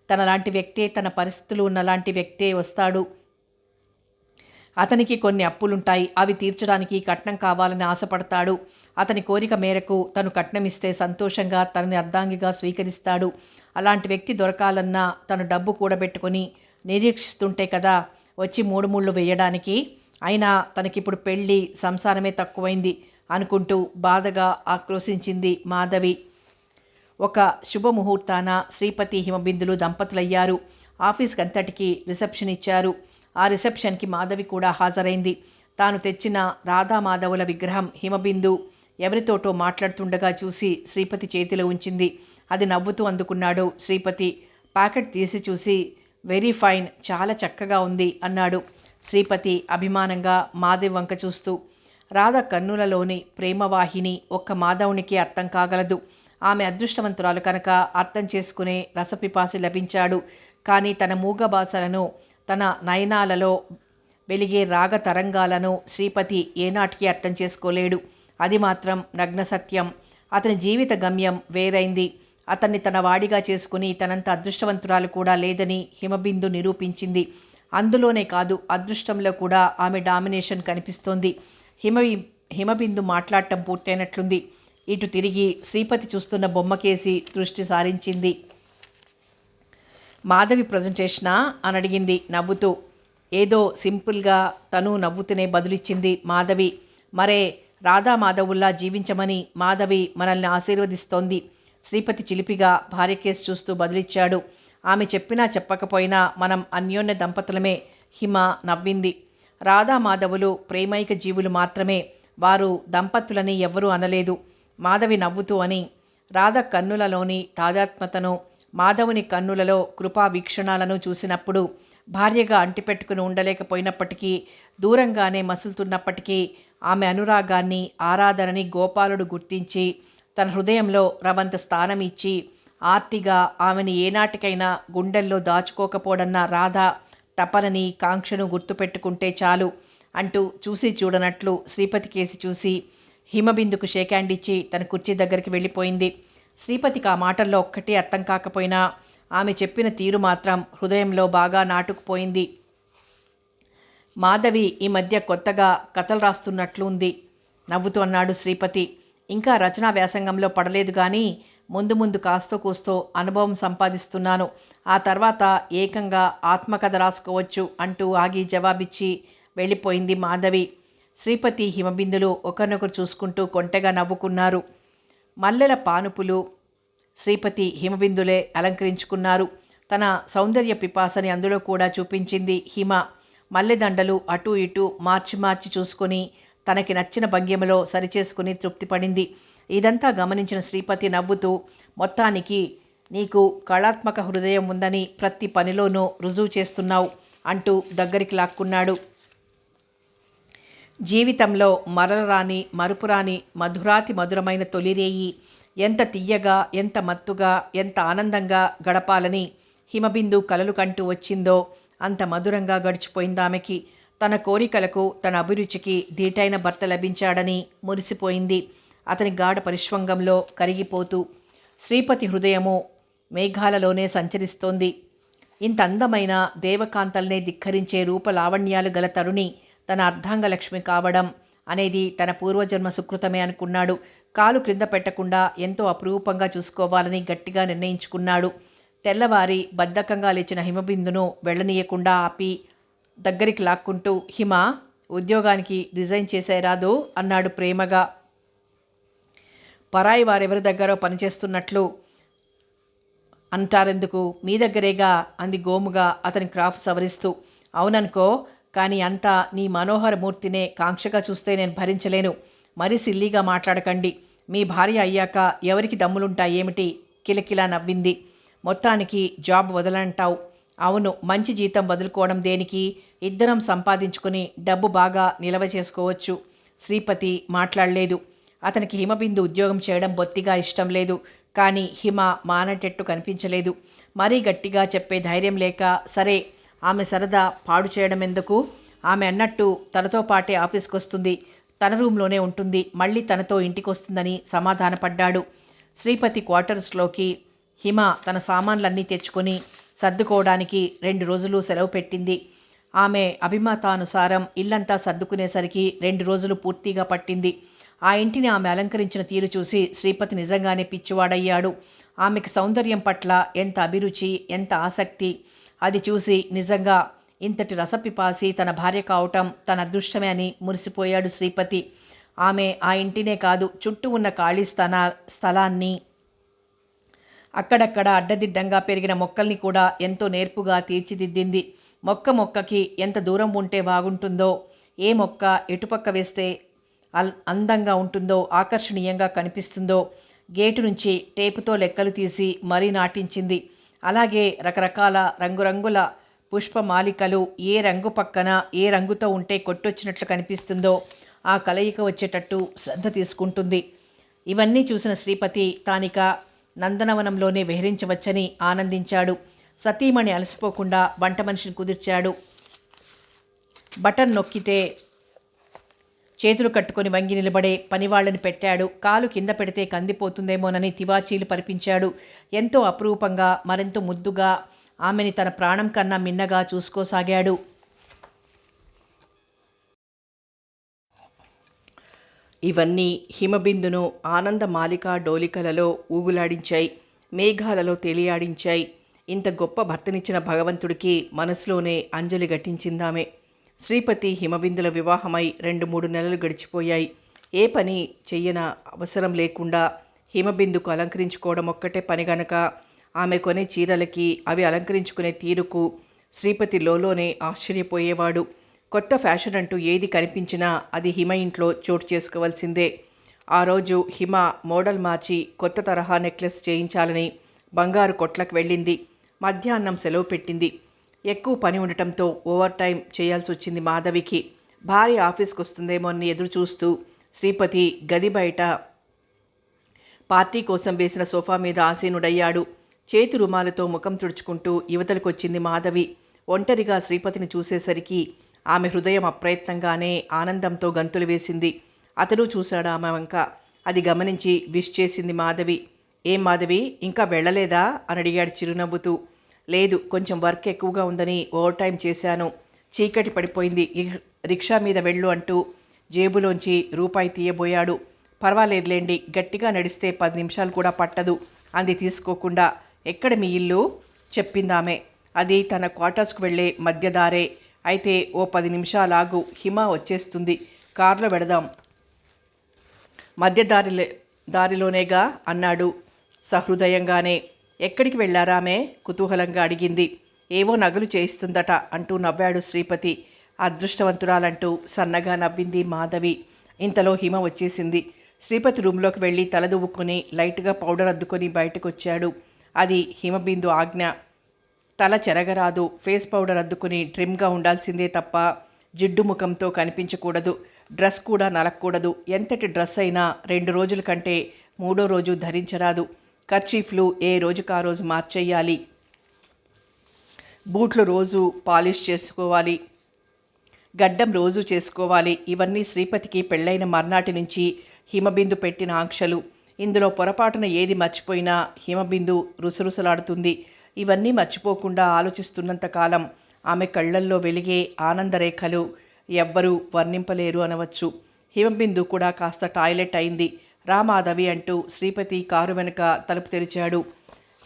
తనలాంటి వ్యక్తే, తన పరిస్థితులు ఉన్నలాంటి వ్యక్తే వస్తాడు. అతనికి కొన్ని అప్పులుంటాయి. అవి తీర్చడానికి కట్నం కావాలని ఆశపడతాడు. అతని కోరిక మేరకు తను కట్నమిస్తే సంతోషంగా తనని అర్ధాంగిగా స్వీకరిస్తాడు. అలాంటి వ్యక్తి దొరకాలన్నా తను డబ్బు కూడబెట్టుకొని నిరీక్షిస్తుంటే కదా వచ్చి 3 ముళ్ళు వేయడానికి. అయినా తనకిప్పుడు పెళ్ళి, సంసారమే తక్కువైంది అనుకుంటూ బాధగా ఆక్రోశించింది మాధవి. ఒక శుభముహూర్తాన శ్రీపతి హిమబిందులు దంపతులయ్యారు. ఆఫీస్కి అంతటికీ రిసెప్షన్ ఇచ్చారు. ఆ రిసెప్షన్కి మాధవి కూడా హాజరైంది. తాను తెచ్చిన రాధామాధవుల విగ్రహం హిమబిందు ఎవరితోటో మాట్లాడుతుండగా చూసి శ్రీపతి చేతిలో ఉంచింది. అది నవ్వుతూ అందుకున్నాడు శ్రీపతి. ప్యాకెట్ తీసి చూసి వెరీ ఫైన్, చాలా చక్కగా ఉంది అన్నాడు శ్రీపతి అభిమానంగా మాధవి వంక చూస్తూ. రాధ కన్నులలోని ప్రేమవాహిని ఒక్క మాధవునికి అర్థం కాగలదు. ఆమె అదృష్టవంతురాలు కనుక అర్థం చేసుకునే రసపిపాసి లభించాడు. కానీ తన మూగ భాషలను, తన నయనాలలో వెలిగే రాగ తరంగాలను శ్రీపతి ఏనాటికి అర్థం చేసుకోలేడు. అది మాత్రం నగ్న సత్యం. అతని జీవిత గమ్యం వేరైంది. అతన్ని తన వాడిగా చేసుకుని తనంత అదృష్టవంతురాలు కూడా లేదని హిమబిందు నిరూపించింది. అందులోనే కాదు, అదృష్టంలో కూడా ఆమె డామినేషన్ కనిపిస్తోంది. హిమబిందు మాట్లాడటం పూర్తయినట్లుంది. ఇటు తిరిగి శ్రీపతి చూస్తున్న బొమ్మకేసి దృష్టి సారించింది. మాధవి ప్రజెంటేషనా అని అడిగింది నవ్వుతూ. ఏదో సింపుల్గా తను నవ్వుతూనే బదులిచ్చింది మాధవి. మరే రాధామాధవుల్లా జీవించమని మాధవి మనల్ని ఆశీర్వదిస్తోంది. శ్రీపతి చిలిపిగా భార్య కేసు చూస్తూ బదులిచ్చాడు. ఆమె చెప్పినా చెప్పకపోయినా మనం అన్యోన్య దంపతులమే. హిమ నవ్వింది. రాధామాధవులు ప్రేమైక జీవులు మాత్రమే. వారు దంపతులని ఎవ్వరూ అనలేదు. మాధవి నవ్వుతూ అని. రాధ కన్నులలోని తాదాత్మ్యతను, మాధవుని కన్నులలో కృపా వీక్షణాలను చూసినప్పుడు భార్యగా అంటిపెట్టుకుని ఉండలేకపోయినప్పటికీ, దూరంగానే మసులుతున్నప్పటికీ ఆమె అనురాగాన్ని, ఆరాధనని గోపాలుడు గుర్తించి తన హృదయంలో రవంత స్థానం ఇచ్చి ఆర్తిగా ఆమెని ఏనాటికైనా గుండెల్లో దాచుకోకపోడన్న రాధ తపనని, కాంక్షను గుర్తుపెట్టుకుంటే చాలు అంటూ చూసి చూడనట్లు శ్రీపతి కేసి చూసి హిమబిందుకు షేక్ హ్యాండ్ ఇచ్చి తన కుర్చీ దగ్గరికి వెళ్ళిపోయింది. శ్రీపతికి ఆ మాటల్లో ఒక్కటి అర్థం కాకపోయినా ఆమె చెప్పిన తీరు మాత్రం హృదయంలో బాగా నాటుకుపోయింది. మాధవి ఈ మధ్య కొత్తగా కథలు రాస్తున్నట్లు ఉంది నవ్వుతూ అన్నాడు శ్రీపతి. ఇంకా రచనా వ్యాసంగంలో పడలేదు కానీ ముందు ముందు కాస్తో కూస్తో అనుభవం సంపాదిస్తున్నాను. ఆ తర్వాత ఏకంగా ఆత్మకథ రాసుకోవచ్చు అంటూ ఆగి జవాబిచ్చి వెళ్ళిపోయింది మాధవి. శ్రీపతి హిమబిందులు ఒకరినొకరు చూసుకుంటూ కొంటెగా నవ్వుకున్నారు. మల్లెల పానుపులు శ్రీపతి హిమబిందులే అలంకరించుకున్నారు. తన సౌందర్య పిపాసని అందులో కూడా చూపించింది హిమ. మల్లెదండలు అటూ ఇటూ మార్చి మార్చి చూసుకొని తనకి నచ్చిన భంగిమలో సరిచేసుకుని తృప్తిపడింది. ఇదంతా గమనించిన శ్రీపతి నవ్వుతూ, మొత్తానికి నీకు కళాత్మక హృదయం ఉందని ప్రతి పనిలోనూ రుజువు చేస్తున్నావు అంటూ దగ్గరికి లాక్కున్నాడు. జీవితంలో మరలరాని మరుపురాని మధురాతి మధురమైన తొలిరేయి ఎంత తియ్యగా, ఎంత మత్తుగా, ఎంత ఆనందంగా గడపాలని హిమబిందు కలలు కంటూ వచ్చిందో అంత మధురంగా గడిచిపోయిందామెకి. తన కోరికలకు, తన అభిరుచికి ధీటైన భర్త లభించాడని మురిసిపోయింది. అతని గాఢ పరిష్వంగంలో కరిగిపోతూ శ్రీపతి హృదయము మేఘాలలోనే సంచరిస్తోంది. ఇంత అందమైన దేవకాంతల్నే ధిక్కరించే రూపలావణ్యాలు గల తరుణి తన అర్ధాంగలక్ష్మి కావడం అనేది తన పూర్వజన్మ సుకృతమే అనుకున్నాడు. కాలు క్రింద పెట్టకుండా ఎంతో అపురూపంగా చూసుకోవాలని గట్టిగా నిర్ణయించుకున్నాడు. తెల్లవారి బద్ధకంగా లేచిన హిమబిందును వెళ్ళనీయకుండా ఆపి దగ్గరికి లాక్కుంటూ, హిమ, ఉద్యోగానికి రిజైన్ చేసేరాదు అన్నాడు ప్రేమగా. పరాయి వారెవరి దగ్గరో పనిచేస్తున్నట్లు అంటారెందుకు, మీ దగ్గరేగా అంది గోముగా అతని క్రాఫ్ సవరిస్తూ. అవుననుకో, కానీ అంతా నీ మనోహర మూర్తినే కాంక్షగా చూస్తే నేను భరించలేను. మరీ సిల్లీగా మాట్లాడకండి. మీ భార్య అయ్యాక ఎవరికి దమ్ములుంటాయేమిటి? కిలకిలా నవ్వింది. మొత్తానికి జాబ్ వదలంటావు. అవును, మంచి జీతం వదులుకోవడం దేనికి? ఇద్దరం సంపాదించుకుని డబ్బు బాగా నిలవ చేసుకోవచ్చు. శ్రీపతి మాట్లాడలేదు. అతనికి హిమబిందు ఉద్యోగం చేయడం బొత్తిగా ఇష్టం లేదు. కానీ హిమ మానటెట్టు కనిపించలేదు. మరీ గట్టిగా చెప్పే ధైర్యం లేక, సరే ఆమె సరదా పాడు చేయడం ఎందుకు? ఆమె అన్నట్టు తనతో పాటే ఆఫీస్కి వస్తుంది, తన రూమ్లోనే ఉంటుంది, మళ్ళీ తనతో ఇంటికి వస్తుందని సమాధానపడ్డాడు. శ్రీపతి క్వార్టర్స్లోకి హిమ తన సామాన్లన్నీ తెచ్చుకొని సర్దుకోవడానికి 2 రోజులు సెలవు పెట్టింది. ఆమె అభిమతానుసారం ఇల్లంతా సర్దుకునేసరికి 2 రోజులు పూర్తిగా పట్టింది. ఆ ఇంటిని ఆమె అలంకరించిన తీరు చూసి శ్రీపతి నిజంగానే పిచ్చివాడయ్యాడు. ఆమెకి సౌందర్యం పట్ల ఎంత అభిరుచి, ఎంత ఆసక్తి! అది చూసి నిజంగా ఇంతటి రసపిపాసి తన భార్య కావటం తన అదృష్టమే అని మురిసిపోయాడు శ్రీపతి. ఆమె ఆ ఇంటినే కాదు, చుట్టూ ఉన్న ఖాళీ స్థలాన్ని, అక్కడక్కడ అడ్డదిడ్డంగా పెరిగిన మొక్కల్ని కూడా ఎంతో నేర్పుగా తీర్చిదిద్దింది. మొక్కకి ఎంత దూరం ఉంటే బాగుంటుందో, ఏ మొక్క ఎటుపక్క వేస్తే అందంగా ఉంటుందో, ఆకర్షణీయంగా కనిపిస్తుందో గేటు నుంచి టేపుతో లెక్కలు తీసి మరీ నాటించింది. అలాగే రకరకాల రంగురంగుల పుష్పమాలికలు ఏ రంగు పక్కన ఏ రంగుతో ఉంటే కొట్టొచ్చినట్లు కనిపిస్తుందో ఆ కలయిక వచ్చేటట్టు శ్రద్ధ తీసుకుంటుంది. ఇవన్నీ చూసిన శ్రీపతి తానిక నందనవనంలోనే విహరించవచ్చని ఆనందించాడు. సతీమణి అలసిపోకుండా వంట మనిషిని కుదిర్చాడు. బటన్ నొక్కితే చేతులు కట్టుకొని వంగి నిలబడే పనివాళ్ళని పెట్టాడు. కాలు కింద పెడితే కందిపోతుందేమోనని తివాచీలు పరిపించాడు. ఎంతో అపురూపంగా, మరెంతో ముద్దుగా ఆమెని తన ప్రాణం కన్నా మిన్నగా చూసుకోసాగాడు. ఇవన్నీ హిమబిందును ఆనంద మాలికా డోలికలలో ఊగులాడించాయి, మేఘాలలో తేలియాడించాయి. ఇంత గొప్ప భర్తనిచ్చిన భగవంతుడికి మనసులోనే అంజలి ఘటించిందామె. శ్రీపతి హిమబిందుల వివాహమై 2-3 నెలలు గడిచిపోయాయి. ఏ పని చెయ్యన అవసరం లేకుండా హిమబిందుకు అలంకరించుకోవడం ఒక్కటే పని గనక ఆమె కొనే చీరలకి, అవి అలంకరించుకునే తీరుకు శ్రీపతి లోలోనే ఆశ్చర్యపోయేవాడు. కొత్త ఫ్యాషన్ అంటూ ఏది కనిపించినా అది హిమ ఇంట్లో చోటు చేసుకోవాల్సిందే. ఆ రోజు హిమ మోడల్ మార్చి కొత్త తరహా నెక్లెస్ చేయించాలని బంగారు కొట్లకు వెళ్ళింది. మధ్యాహ్నం సెలవు పెట్టింది. ఎక్కువ పని ఉండటంతో ఓవర్ టైం చేయాల్సి వచ్చింది మాధవికి. భార్య ఆఫీస్కి వస్తుందేమో అని ఎదురు చూస్తూ శ్రీపతి గది బయట పార్టీ కోసం వేసిన సోఫా మీద ఆసీనుడయ్యాడు. చేతి రుమాలతో ముఖం తుడుచుకుంటూ యువతలకొచ్చింది మాధవి. ఒంటరిగా శ్రీపతిని చూసేసరికి ఆమె హృదయం అప్రయత్నంగానే ఆనందంతో గంతులు వేసింది. అతడు చూశాడు ఆమె వంక. అది గమనించి విష్ చేసింది మాధవి. ఏం మాధవి, ఇంకా వెళ్ళలేదా అని అడిగాడు చిరునవ్వుతూ. లేదు, కొంచెం వర్క్ ఎక్కువగా ఉందని ఓవర్ టైం చేశాను. చీకటి పడిపోయింది, రిక్షా మీద వెళ్ళు అంటూ జేబులోంచి రూపాయి తీయబోయాడు. పర్వాలేదులేండి, గట్టిగా నడిస్తే 10 నిమిషాలు కూడా పట్టదు అంది తీసుకోకుండా. ఎక్కడ మీ ఇల్లు? చెప్పిందామె. అది తన క్వార్టర్స్కు వెళ్ళే మధ్యదారే. అయితే ఓ 10 నిమిషాలాగు, హిమ వచ్చేస్తుంది, కారులో వెడదాం. దారిలోనేగా అన్నాడు సహృదయంగానే. ఎక్కడికి వెళ్ళారామె? కుతూహలంగా అడిగింది. ఏవో నగలు చేయిస్తుందట అంటూ నవ్వాడు శ్రీపతి. అదృష్టవంతురాలంటూ సన్నగా నవ్వింది మాధవి. ఇంతలో హిమ వచ్చేసింది. శ్రీపతి రూంలోకి వెళ్ళి తలదువ్వుకొని లైట్గా పౌడర్ అద్దుకొని బయటకు వచ్చాడు. అది హిమబిందు ఆజ్ఞ. తల చెరగరాదు, ఫేస్ పౌడర్ అద్దుకుని ట్రిమ్గా ఉండాల్సిందే తప్ప జిడ్డు ముఖంతో కనిపించకూడదు. డ్రెస్ కూడా నలక్కూడదు. ఎంతటి డ్రెస్ అయినా 2 రోజుల కంటే 3వ రోజు ధరించరాదు. కర్చీఫ్లు ఏ రోజుకా రోజు మార్చేయాలి. బూట్లు రోజు పాలిష్ చేసుకోవాలి. గడ్డం రోజు చేసుకోవాలి. ఇవన్నీ శ్రీపతికి పెళ్ళైన మర్నాటి నుంచి హిమబిందు పెట్టిన ఆంక్షలు. ఇందులో పొరపాటున ఏది మర్చిపోయినా హిమబిందు రుసరుసలాడుతుంది. ఇవన్నీ మర్చిపోకుండా ఆలోచిస్తున్నంతకాలం ఆమె కళ్ళల్లో వెలిగే ఆనందరేఖలు ఎవ్వరూ వర్ణింపలేరు అనవచ్చు. హిమబిందు కూడా కాస్త టాయిలెట్ అయింది. రా మాధవి అంటూ శ్రీపతి కారు వెనుక తలుపు తెరిచాడు.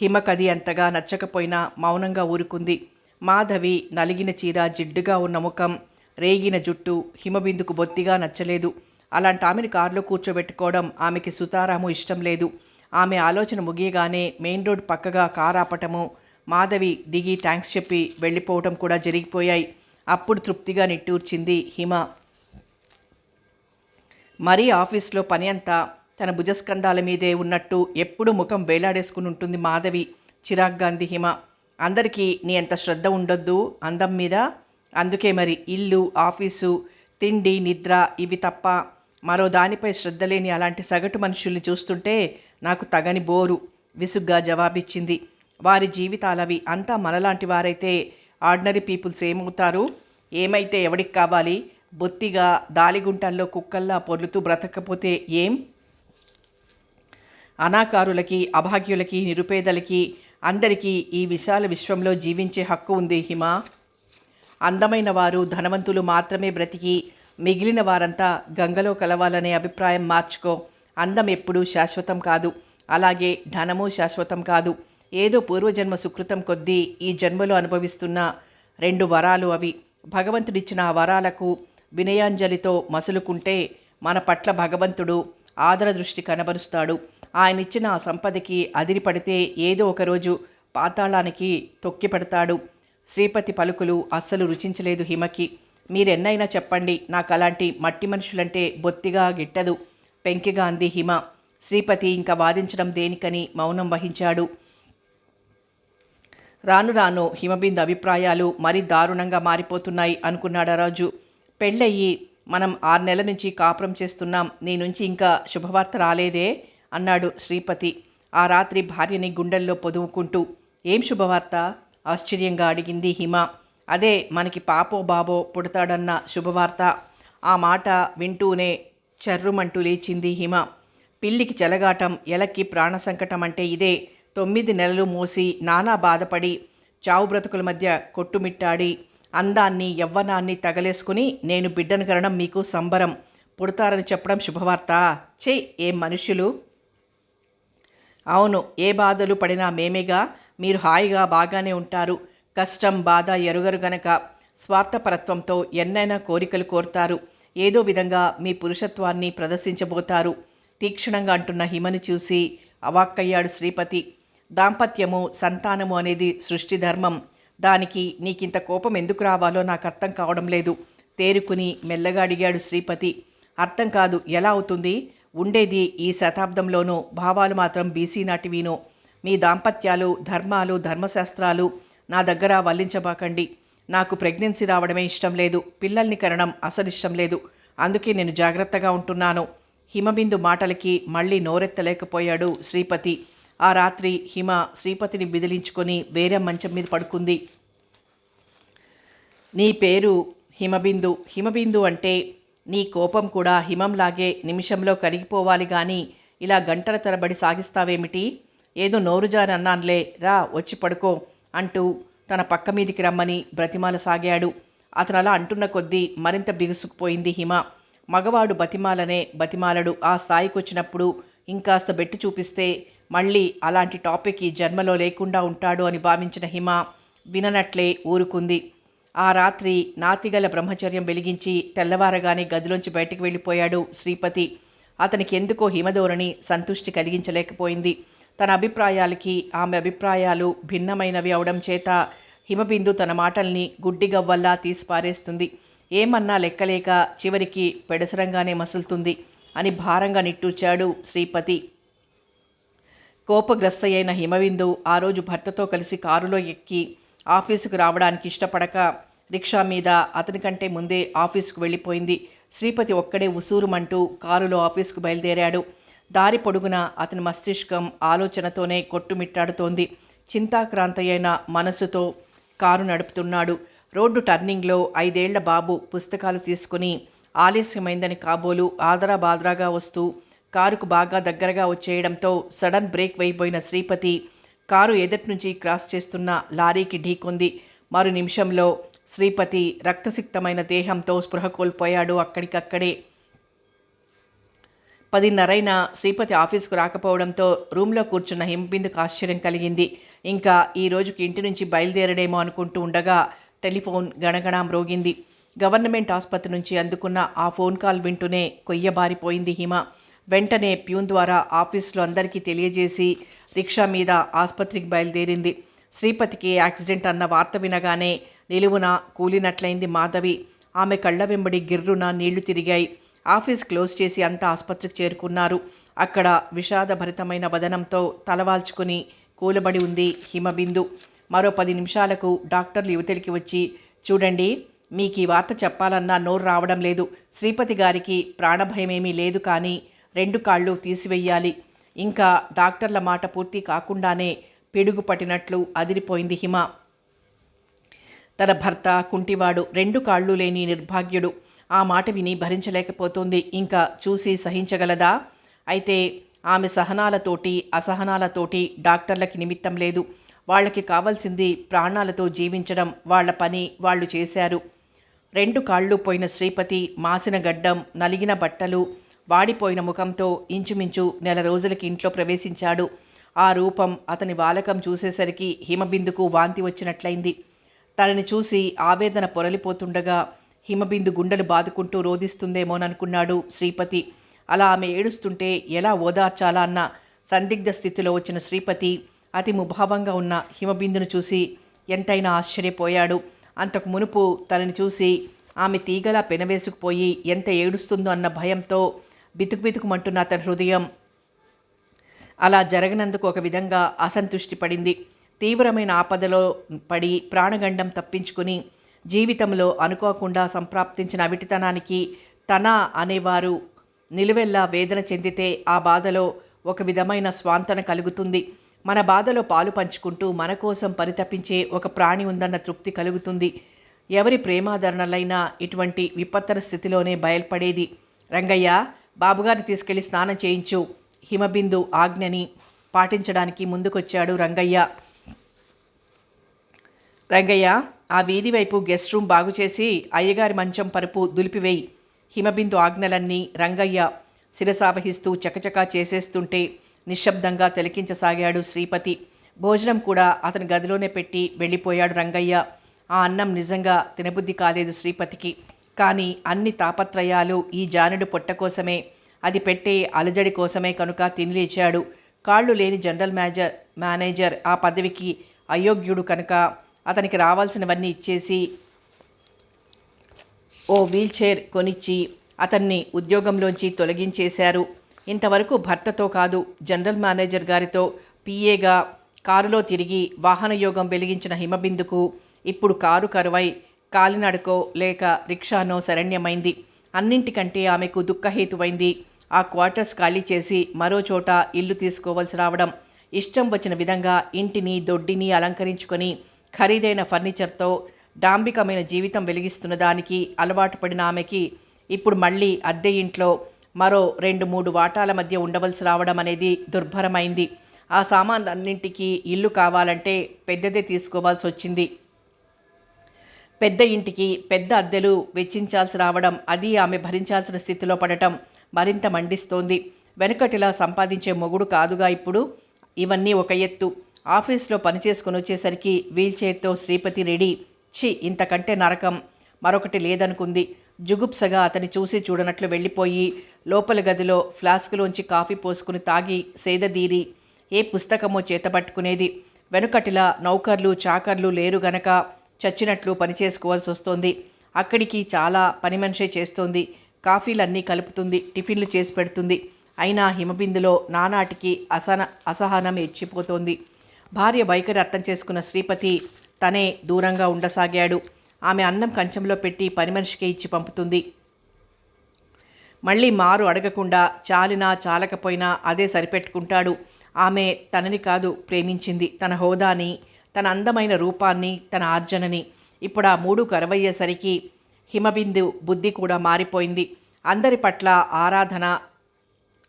హిమకది అంతగా నచ్చకపోయినా మౌనంగా ఊరుకుంది. మాధవి నలిగిన చీర, జిడ్డుగా ఉన్న ముఖం, రేగిన జుట్టు హిమబిందుకు బొత్తిగా నచ్చలేదు. అలాంటి ఆమెను కారులో కూర్చోబెట్టుకోవడం ఆమెకి సుతారాము ఇష్టం లేదు. ఆమె ఆలోచన ముగియగానే మెయిన్ రోడ్ పక్కగా కారు ఆపటము, మాధవి దిగి థ్యాంక్స్ చెప్పి వెళ్ళిపోవటం కూడా జరిగిపోయాయి. అప్పుడు తృప్తిగా నిట్టూర్చింది హిమ. మరీ ఆఫీస్లో పని అంతా తన భుజస్కంధాల మీదే ఉన్నట్టు ఎప్పుడూ ముఖం వేలాడేసుకుని ఉంటుంది మాధవి. చిరాగ్గా అంది హిమ. అందరికీ నీ అంత శ్రద్ధ ఉండొద్దు అందం మీద. అందుకే మరి ఇల్లు, ఆఫీసు, తిండి, నిద్ర ఇవి తప్ప మరో దానిపై శ్రద్ధ లేని అలాంటి సగటు మనుషుల్ని చూస్తుంటే నాకు తగని బోరు, విసుగ్గా జవాబిచ్చింది. వారి జీవితాలవి. అంతా మనలాంటి వారైతే ఆర్డినరీ పీపుల్స్ ఏమవుతారు? ఏమైతే ఎవడికి కావాలి? బొత్తిగా దాలిగుంటల్లో కుక్కల్లా పొర్లుతూ బ్రతకపోతే ఏం? అనాకారులకి, అభాగ్యులకి, నిరుపేదలకి, అందరికీ ఈ విశాల విశ్వంలో జీవించే హక్కు ఉంది హిమ. అందమైన వారు, ధనవంతులు మాత్రమే బ్రతికి మిగిలిన వారంతా గంగలో కలవాలనే అభిప్రాయం మార్చుకో. అందం ఎప్పుడూ శాశ్వతం కాదు. అలాగే ధనము శాశ్వతం కాదు. ఏదో పూర్వజన్మ సుకృతం కొద్దీ ఈ జన్మలో అనుభవిస్తున్న 2 వరాలు అవి. భగవంతుడిచ్చిన ఆ వరాలకు వినయాంజలితో మసులుకుంటే మన పట్ల భగవంతుడు ఆదర దృష్టి కనబరుస్తాడు. ఆయనిచ్చిన ఆ సంపదకి అదిరిపడితే ఏదో ఒకరోజు పాతాళానికి తొక్కిపెడతాడు. శ్రీపతి పలుకులు అస్సలు రుచించలేదు హిమకి. మీరెన్నైనా చెప్పండి, నాకు అలాంటి మట్టి మనుషులంటే బొత్తిగా గిట్టదు, పెంకిగా అంది హిమ. శ్రీపతి ఇంకా వాదించడం దేనికని మౌనం వహించాడు. రాను రాను హిమబిందు అభిప్రాయాలు మరీ దారుణంగా మారిపోతున్నాయి అనుకున్నాడు రాజు. పెళ్ళయ్యి మనం 6 నెలల నుంచి కాపురం చేస్తున్నాం. నీ నుంచి ఇంకా శుభవార్త రాలేదే అన్నాడు శ్రీపతి ఆ రాత్రి భార్యని గుండెల్లో పొదువుకుంటూ. ఏం శుభవార్త? ఆశ్చర్యంగా అడిగింది హిమ. అదే మనకి పాపో బాబో పుడతాడన్న శుభవార్త. ఆ మాట వింటూనే చర్రుమంటూ లేచింది హిమ. పిల్లికి చెలగాటం, ఎలక్కి ప్రాణ సంకటం అంటే ఇదే. 9 నెలలు మోసి నానా బాధపడి చావు బ్రతుకుల మధ్య కొట్టుమిట్టాడి అందాన్ని, యవ్వనాన్ని తగలేసుకుని నేను బిడ్డను కనడం మీకు సంబరం, పుడతారని చెప్పడం శుభవార్త. ఏం మనుష్యులు! అవును, ఏ బాధలు పడినా మేమేగా. మీరు హాయిగా బాగానే ఉంటారు. కష్టం, బాధ ఎరుగరు గనక స్వార్థపరత్వంతో ఎన్నైనా కోరికలు కోరుతారు. ఏదో విధంగా మీ పురుషత్వాన్ని ప్రదర్శించబోతారు. తీక్షణంగా అంటున్న హిమని చూసి అవాక్కయ్యాడు శ్రీపతి. దాంపత్యము, సంతానము అనేది సృష్టి ధర్మం. దానికి నీకింత కోపం ఎందుకు రావాలో నాకు అర్థం కావడం లేదు. తేరుకుని మెల్లగా అడిగాడు శ్రీపతి. అర్థం కాదు, ఎలా అవుతుంది? ఉండేది ఈ శతాబ్దంలోనూ, భావాలు మాత్రం బీసీ నాటివీనో. మీ దాంపత్యాలు, ధర్మాలు, ధర్మశాస్త్రాలు నా దగ్గర వల్లించబాకండి. నాకు ప్రెగ్నెన్సీ రావడమే ఇష్టం లేదు. పిల్లల్ని కనడం అసలు ఇష్టం లేదు. అందుకే నేను జాగ్రత్తగా ఉంటున్నాను. హిమబిందు మాటలకి మళ్ళీ నోరెత్తలేకపోయాడు శ్రీపతి. ఆ రాత్రి హిమ శ్రీపతిని బిదిలించుకొని వేరే మంచం మీద పడుకుంది. నీ పేరు హిమబిందు. హిమబిందు అంటే నీ కోపం కూడా హిమంలాగే నిమిషంలో కరిగిపోవాలి కానీ ఇలా గంటల తరబడి సాగిస్తావేమిటి? ఏదో నోరుజారి అన్నాన్లే, రా వచ్చి పడుకో అంటూ తన పక్క మీదికి రమ్మని బ్రతిమాల సాగాడు. అతను అలా అంటున్న కొద్దీ మరింత బిగుసుకుపోయింది హిమ. మగవాడు బతిమాలనే బతిమాలడు. ఆ స్థాయికి వచ్చినప్పుడు ఇంకాస్త బెట్టు చూపిస్తే మళ్ళీ అలాంటి టాపిక్ ఈ జన్మలో లేకుండా ఉంటాడు అని భావించిన హిమ విననట్లే ఊరుకుంది. ఆ రాత్రి నాతిగల బ్రహ్మచర్యం వెలిగించి తెల్లవారగానే గదిలోంచి బయటికి వెళ్ళిపోయాడు శ్రీపతి. అతనికి ఎందుకో హిమధోరణి సంతృష్టి కలిగించలేకపోయింది. తన అభిప్రాయాలకి ఆమె అభిప్రాయాలు భిన్నమైనవి అవడం చేత హిమబిందు తన మాటల్ని గుడ్డిగవ్వల్లా తీసిపారేస్తుంది. ఏమన్నా లెక్కలేక చివరికి పెడసరంగానే మసులుతుంది అని భారంగా నిట్టూర్చాడు శ్రీపతి. కోపగ్రస్త అయిన హిమబిందు ఆ రోజు భర్తతో కలిసి కారులో ఎక్కి ఆఫీసుకు రావడానికి ఇష్టపడక రిక్షా మీద అతనికంటే ముందే ఆఫీసుకు వెళ్ళిపోయింది. శ్రీపతి ఒక్కడే ఉసూరుమంటూ కారులో ఆఫీసుకు బయలుదేరాడు. దారి పొడుగున అతని మస్తిష్కం ఆలోచనతోనే కొట్టుమిట్టాడుతోంది. చింతాక్రాంతయైన మనసుతో కారు నడుపుతున్నాడు. రోడ్డు టర్నింగ్లో 5 ఏళ్ల బాబు పుస్తకాలు తీసుకుని ఆలస్యమైందని కాబోలు ఆదరాబాదరాగా వస్తూ కారుకు బాగా దగ్గరగా వచ్చేయడంతో సడన్ బ్రేక్ వేయబోయిన శ్రీపతి కారు ఎదుటి నుంచి క్రాస్ చేస్తున్న లారీకి ఢీకొంది. మరు నిమిషంలో శ్రీపతి రక్తసిక్తమైన దేహంతో స్పృహ కోల్పోయాడు. అక్కడికక్కడే 10:30 శ్రీపతి ఆఫీసుకు రాకపోవడంతో రూమ్లో కూర్చున్న హిమబిందుకు ఆశ్చర్యం కలిగింది. ఇంకా ఈ రోజుకి ఇంటి నుంచి బయలుదేరడేమో అనుకుంటూ ఉండగా టెలిఫోన్ గణగణా మ్రోగింది. గవర్నమెంట్ ఆసుపత్రి నుంచి అందుకున్న ఆ ఫోన్ కాల్ వింటూనే కొయ్యబారిపోయింది హిమ. వెంటనే ప్యూన్ ద్వారా ఆఫీసులో అందరికీ తెలియజేసి రిక్షా మీద ఆసుపత్రికి బయలుదేరింది. శ్రీపతికి యాక్సిడెంట్ అన్న వార్త వినగానే నిలువున కూలినట్లయింది మాధవి. ఆమె కళ్ళ వెంబడి గిర్రున నీళ్లు తిరిగాయి. ఆఫీస్ క్లోజ్ చేసి అంతా ఆసుపత్రికి చేరుకున్నారు. అక్కడ విషాదభరితమైన వదనంతో తలవాల్చుకుని కూలబడి ఉంది హిమబిందు. మరో 10 నిమిషాలకు డాక్టర్లు యువతలికి వచ్చి, చూడండి, మీకు ఈ వార్త చెప్పాలన్నా నోరు రావడం లేదు. శ్రీపతి గారికి ప్రాణభయమేమీ లేదు, కానీ 2 కాళ్ళు తీసివెయ్యాలి. ఇంకా డాక్టర్ల మాట పూర్తి కాకుండానే పిడుగు పట్టినట్లు అదిరిపోయింది హిమ. తన భర్త కుంటివాడు, 2 కాళ్ళు లేని నిర్భాగ్యుడు. ఆ మాట విని భరించలేకపోతుంది. ఇంకా చూసి సహించగలదా? అయితే ఆమె సహనాలతోటి అసహనాలతోటి డాక్టర్లకి నిమిత్తం లేదు. వాళ్ళకి కావాల్సింది ప్రాణాలతో జీవించడం. వాళ్ళ పని వాళ్ళు చేశారు. 2 కాళ్ళు పోయిన శ్రీపతి మాసిన గడ్డం, నలిగిన బట్టలు, వాడిపోయిన ముఖంతో ఇంచుమించు 1 నెల రోజులకి ఇంట్లో ప్రవేశించాడు. ఆ రూపం, అతని వాలకం చూసేసరికి హిమబిందుకు వాంతి వచ్చినట్లయింది. తనని చూసి ఆవేదన పొరలిపోతుండగా హిమబిందు గుండెలు బాదుకుంటూ రోధిస్తుందేమోననుకున్నాడు శ్రీపతి. అలా ఆమె ఏడుస్తుంటే ఎలా ఓదార్చాలా అన్న సందిగ్ధ స్థితిలో వచ్చిన శ్రీపతి అతి ముభావంగా ఉన్న హిమబిందును చూసి ఎంతైనా ఆశ్చర్యపోయాడు. అంతకు మునుపు తనని చూసి ఆమె తీగలా పెనవేసుకుపోయి ఎంత ఏడుస్తుందో అన్న భయంతో బితుకుబితుకుమంటున్న అతని హృదయం అలా జరగనందుకు ఒక విధంగా అసంతృష్టి పడింది. తీవ్రమైన ఆపదలో పడి ప్రాణగండం తప్పించుకుని జీవితంలో అనుకోకుండా సంప్రాప్తించిన అవిటితనానికి తన అనేవారు నిలువెల్లా వేదన చెందితే ఆ బాధలో ఒక విధమైన స్వాంతన కలుగుతుంది. మన బాధలో పాలు పంచుకుంటూ మన కోసం పరితపించే ఒక ప్రాణి ఉందన్న తృప్తి కలుగుతుంది. ఎవరి ప్రేమాదరణలైనా ఇటువంటి విపత్తర స్థితిలోనే బయల్పడేది. రంగయ్య, బాబుగారిని తీసుకెళ్లి స్నానం చేయించు. హిమబిందు ఆజ్ఞని పాటించడానికి ముందుకొచ్చాడు రంగయ్య. రంగయ్య, ఆ వీధి వైపు గెస్ట్ రూమ్ బాగుచేసి అయ్యగారి మంచం పరుపు దులిపివేయి. హిమబిందు ఆజ్ఞలన్నీ రంగయ్య శిరసావహిస్తూ చకచకా చేసేస్తుంటే నిశ్శబ్దంగా తిలకించసాగాడు శ్రీపతి. భోజనం కూడా అతని గదిలోనే పెట్టి వెళ్ళిపోయాడు రంగయ్య. ఆ అన్నం నిజంగా తినబుద్ధి కాలేదు శ్రీపతికి. కానీ అన్ని తాపత్రయాలు ఈ జానుడు పొట్ట కోసమే, అది పెట్టే అలజడి కోసమే కనుక తినిలేచాడు. కాళ్ళు లేని జనరల్ మేనేజర్ ఆ పదవికి అయోగ్యుడు కనుక అతనికి రావాల్సినవన్నీ ఇచ్చేసి ఓ వీల్చైర్ కొనిచ్చి అతన్ని ఉద్యోగంలోంచి తొలగించేశారు. ఇంతవరకు భర్తతో కాదు, జనరల్ మేనేజర్ గారితో పిఏగా కారులో తిరిగి వాహనయోగం వెలిగించిన హిమబిందుకు ఇప్పుడు కారు కరువై కాలినడకో లేక రిక్షానో శరణ్యమైంది. అన్నింటికంటే ఆమెకు దుఃఖహేతువైంది ఆ క్వార్టర్స్ ఖాళీ చేసి మరో చోట ఇల్లు తీసుకోవాల్సి రావడం. ఇష్టం వచ్చిన విధంగా ఇంటిని దొడ్డిని అలంకరించుకొని ఖరీదైన ఫర్నిచర్తో డాంబికమైన జీవితం వెలిగిస్తున్న దానికి అలవాటు పడిన ఆమెకి ఇప్పుడు మళ్ళీ అద్దె ఇంట్లో మరో 2-3 వాటాల మధ్య ఉండవలసి రావడం అనేది దుర్భరమైంది. ఆ సామాన్లన్నింటికీ ఇల్లు కావాలంటే పెద్దదే తీసుకోవాల్సి వచ్చింది. పెద్ద ఇంటికి పెద్ద అద్దెలు వెచ్చించాల్సి రావడం, అది ఆమె భరించాల్సిన స్థితిలో పడటం మరింత మండిస్తోంది. వెనుకటిలా సంపాదించే మొగుడు కాదుగా ఇప్పుడు. ఇవన్నీ ఒక ఎత్తు. ఆఫీస్లో పనిచేసుకుని వచ్చేసరికి వీల్చైర్తో శ్రీపతి రెడీ. ఇంతకంటే నరకం మరొకటి లేదనుకుంది. జుగుప్సగా అతని చూసి చూడనట్లు వెళ్ళిపోయి లోపల గదిలో ఫ్లాస్కులోంచి కాఫీ పోసుకుని తాగి సేదదీరి ఏ పుస్తకమో చేతపట్టుకునేది. వెనుకటిలా నౌకర్లు చాకర్లు లేరు గనక చచ్చినట్లు పనిచేసుకోవాల్సి వస్తోంది. అక్కడికి చాలా పని మనిషే చేస్తోంది. కాఫీలన్నీ కలుపుతుంది, టిఫిన్లు చేసి పెడుతుంది. అయినా హిమబిందులో నానాటికి అసహనం ఎచ్చిపోతోంది. భార్య వైఖరి అర్థం చేసుకున్న శ్రీపతి తనే దూరంగా ఉండసాగాడు. ఆమె అన్నం కంచంలో పెట్టి పని మనిషికే ఇచ్చి పంపుతుంది. మళ్ళీ మారు అడగకుండా చాలినా చాలకపోయినా అదే సరిపెట్టుకుంటాడు. ఆమె తనని కాదు ప్రేమించింది, తన హోదాని, తన అందమైన రూపాన్ని, తన ఆర్జనని. ఇప్పుడు ఆ మూడు కరవయ్యేసరికి హిమబిందు బుద్ధి కూడా మారిపోయింది. అందరి పట్ల ఆరాధన,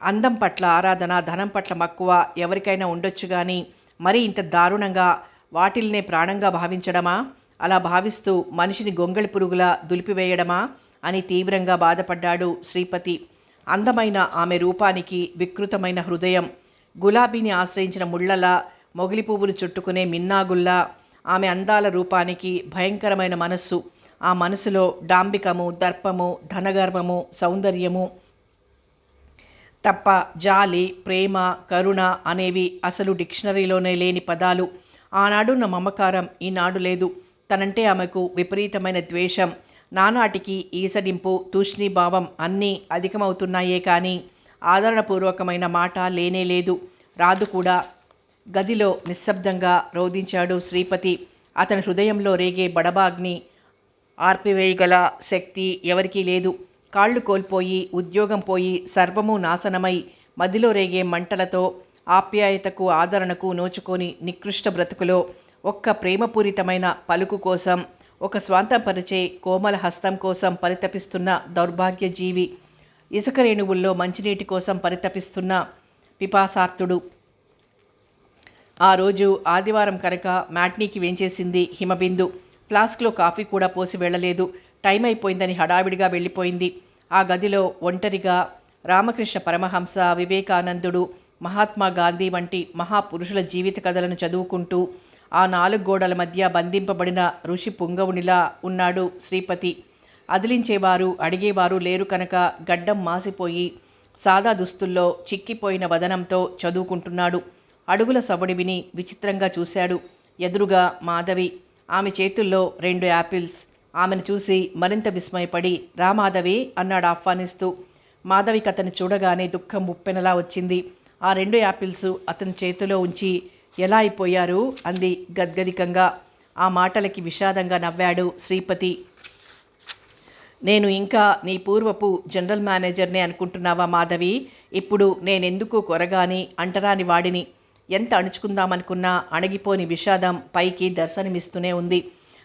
అందం పట్ల ఆరాధన, ధనం పట్ల మక్కువ ఎవరికైనా ఉండొచ్చు, కానీ మరీ ఇంత దారుణంగా వాటిల్నే ప్రాణంగా భావించడమా? అలా భావిస్తూ మనిషిని గొంగళి పురుగులా దులిపివేయడమా అని తీవ్రంగా బాధపడ్డాడు శ్రీపతి. అందమైన ఆమె రూపానికి వికృతమైన హృదయం, గులాబీని ఆశ్రయించిన ముళ్ళలా, మొగిలి పువ్వులు చుట్టుకునే మిన్నాగుల్లా ఆమె అందాల రూపానికి భయంకరమైన మనస్సు. ఆ మనసులో డాంబికము, దర్పము, ధనగర్వము, సౌందర్యము తప్ప జాలి, ప్రేమ, కరుణ అనేవి అసలు డిక్షనరీలోనే లేని పదాలు. ఆనాడున్న మమకారం ఈనాడు లేదు. తనంటే ఆమెకు విపరీతమైన ద్వేషం, నానాటికి ఈసడింపు, తూష్ణీభావం అన్నీ అధికమవుతున్నాయే కానీ ఆదరణపూర్వకమైన మాట లేనే లేదు, రాదు కూడా. గదిలో నిశ్శబ్దంగా రోధించాడు శ్రీపతి. అతని హృదయంలో రేగే బడబాగ్ని ఆర్పివేయగల శక్తి ఎవరికీ లేదు. కాళ్ళు కోల్పోయి, ఉద్యోగం పోయి, సర్వము నాశనమై మదిలో రేగే మంటలతో ఆప్యాయతకు ఆదరణకు నోచుకొని నికృష్ట బ్రతుకులో ఒక్క ప్రేమపూరితమైన పలుకు కోసం, ఒక స్వాంతపరిచే కోమల హస్తం కోసం పరితపిస్తున్న దౌర్భాగ్య జీవి, ఇసుక రేణువుల్లో మంచినీటి కోసం పరితపిస్తున్న పిపాసార్తుడు. ఆ రోజు ఆదివారం కనుక మ్యాట్నీకి వేంచేసింది హిమబిందు. ఫ్లాస్క్లో కాఫీ కూడా పోసి వెళ్ళలేదు. టైం అయిపోయిందని హడావిడిగా వెళ్ళిపోయింది. ఆ గదిలో ఒంటరిగా రామకృష్ణ పరమహంస, వివేకానందుడు, మహాత్మా గాంధీ వంటి మహాపురుషుల జీవిత కథలను చదువుకుంటూ ఆ 4 గోడల మధ్య బంధింపబడిన ఋషి పుంగవునిలా ఉన్నాడు శ్రీపతి. అదిలించేవారు, అడిగేవారు లేరు కనుక గడ్డం మాసిపోయి సాదా దుస్తుల్లో చిక్కిపోయిన వదనంతో చదువుకుంటున్నాడు. అడుగుల సవడి విని విచిత్రంగా చూశాడు. ఎదురుగా మాధవి, ఆమె చేతుల్లో 2 యాపిల్స్. ఆమెను చూసి మరింత విస్మయపడి రా మాధవి అన్నాడు ఆహ్వానిస్తూ. మాధవికి అతన్ని చూడగానే దుఃఖం ఉప్పెనలా వచ్చింది. ఆ 2 యాపిల్స్ అతని చేతిలో ఉంచి ఎలా అయిపోయారు అంది గద్గదికంగా. ఆ మాటలకి విషాదంగా నవ్వాడు శ్రీపతి. నేను ఇంకా నీ పూర్వపు జనరల్ మేనేజర్నే అనుకుంటున్నావా మాధవి? ఇప్పుడు నేనెందుకు కొరగాని అంటరాని వాడిని. ఎంత అణుచుకుందామనుకున్నా అణగిపోని విషాదం పైకి దర్శనమిస్తూనే ఉంది.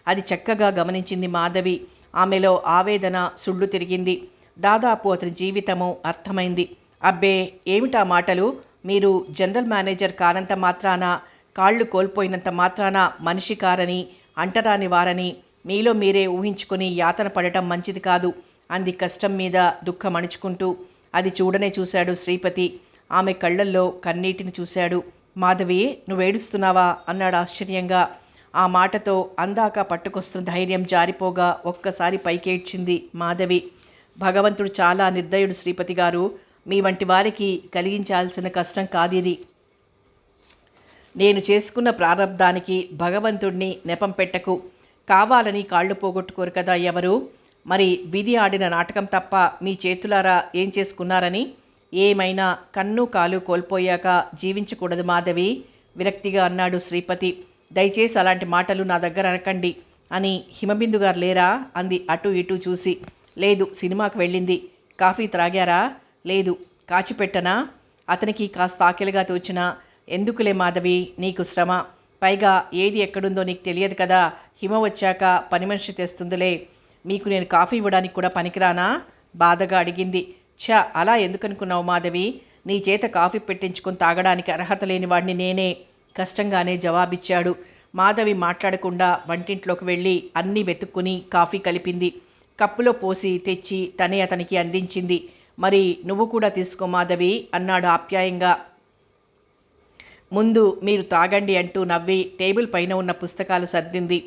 అది చక్కగా గమనించింది మాధవి. ఆమెలో ఆవేదన సుళ్ళు తిరిగింది. దాదాపు అతని జీవితము అర్థమైంది. అబ్బే, ఏమిటా మాటలు? మీరు జనరల్ మేనేజర్ కానంత మాత్రాన, కాళ్ళు కోల్పోయినంత మాత్రాన మనిషి కారని, అంటరాని వారని మీలో మీరే ఊహించుకొని యాతన పడటం మంచిది కాదు అంది కష్టం మీద దుఃఖం అణుచుకుంటూ. అది చూడనే చూశాడు శ్రీపతి. ఆమె కళ్ళల్లో కన్నీటిని చూశాడు. మాధవి, నువ్వేడుస్తున్నావా అన్నాడు ఆశ్చర్యంగా. ఆ మాటతో అందాక పట్టుకొస్తున్న ధైర్యం జారిపోగా ఒక్కసారి పైకేడ్చింది మాధవి. భగవంతుడు చాలా నిర్దయుడు శ్రీపతి గారు. మీ వంటి వారికి కలిగించాల్సిన కష్టం కాదిది. నేను చేసుకున్న ప్రారంధానికి భగవంతుడిని నెపం పెట్టకు. కావాలని కాళ్ళు పోగొట్టుకోరు కదా ఎవరు. మరి విధి ఆడిన నాటకం తప్ప మీ చేతులారా ఏం చేసుకున్నారని? ఏమైనా కన్ను కాలు కోల్పోయాక జీవించకూడదు మాధవి విరక్తిగా అన్నాడు శ్రీపతి. దయచేసి అలాంటి మాటలు నా దగ్గర అనకండి అని హిమబిందు గారు లేరా అంది అటు ఇటు చూసి. లేదు, సినిమాకు వెళ్ళింది. కాఫీ త్రాగారా? లేదు. కాచిపెట్టనా? అతనికి కాస్త ఆకలిగా తోచినా ఎందుకులే మాధవి, నీకు శ్రమ. పైగా ఏది ఎక్కడుందో నీకు తెలియదు కదా. హిమ వచ్చాక పని మనిషి తెస్తుందిలే. మీకు నేను కాఫీ ఇవ్వడానికి కూడా పనికిరానా? బాధగా అడిగింది. అలా ఎందుకనుకున్నావు మాధవి? నీ చేత కాఫీ పెట్టించుకొని తాగడానికి అర్హత లేని వాడిని నేనే కష్టంగానే జవాబిచ్చాడు. మాధవి మాట్లాడకుండా వంటింట్లోకి వెళ్ళి అన్నీ వెతుక్కుని కాఫీ కలిపింది. కప్పులో పోసి తెచ్చి తనే అతనికి అందించింది. మరి నువ్వు కూడా తీసుకో మాధవి అన్నాడు ఆప్యాయంగా. ముందు మీరు తాగండి అంటూ నవ్వి టేబుల్ పైన ఉన్న పుస్తకాలు సర్దింది.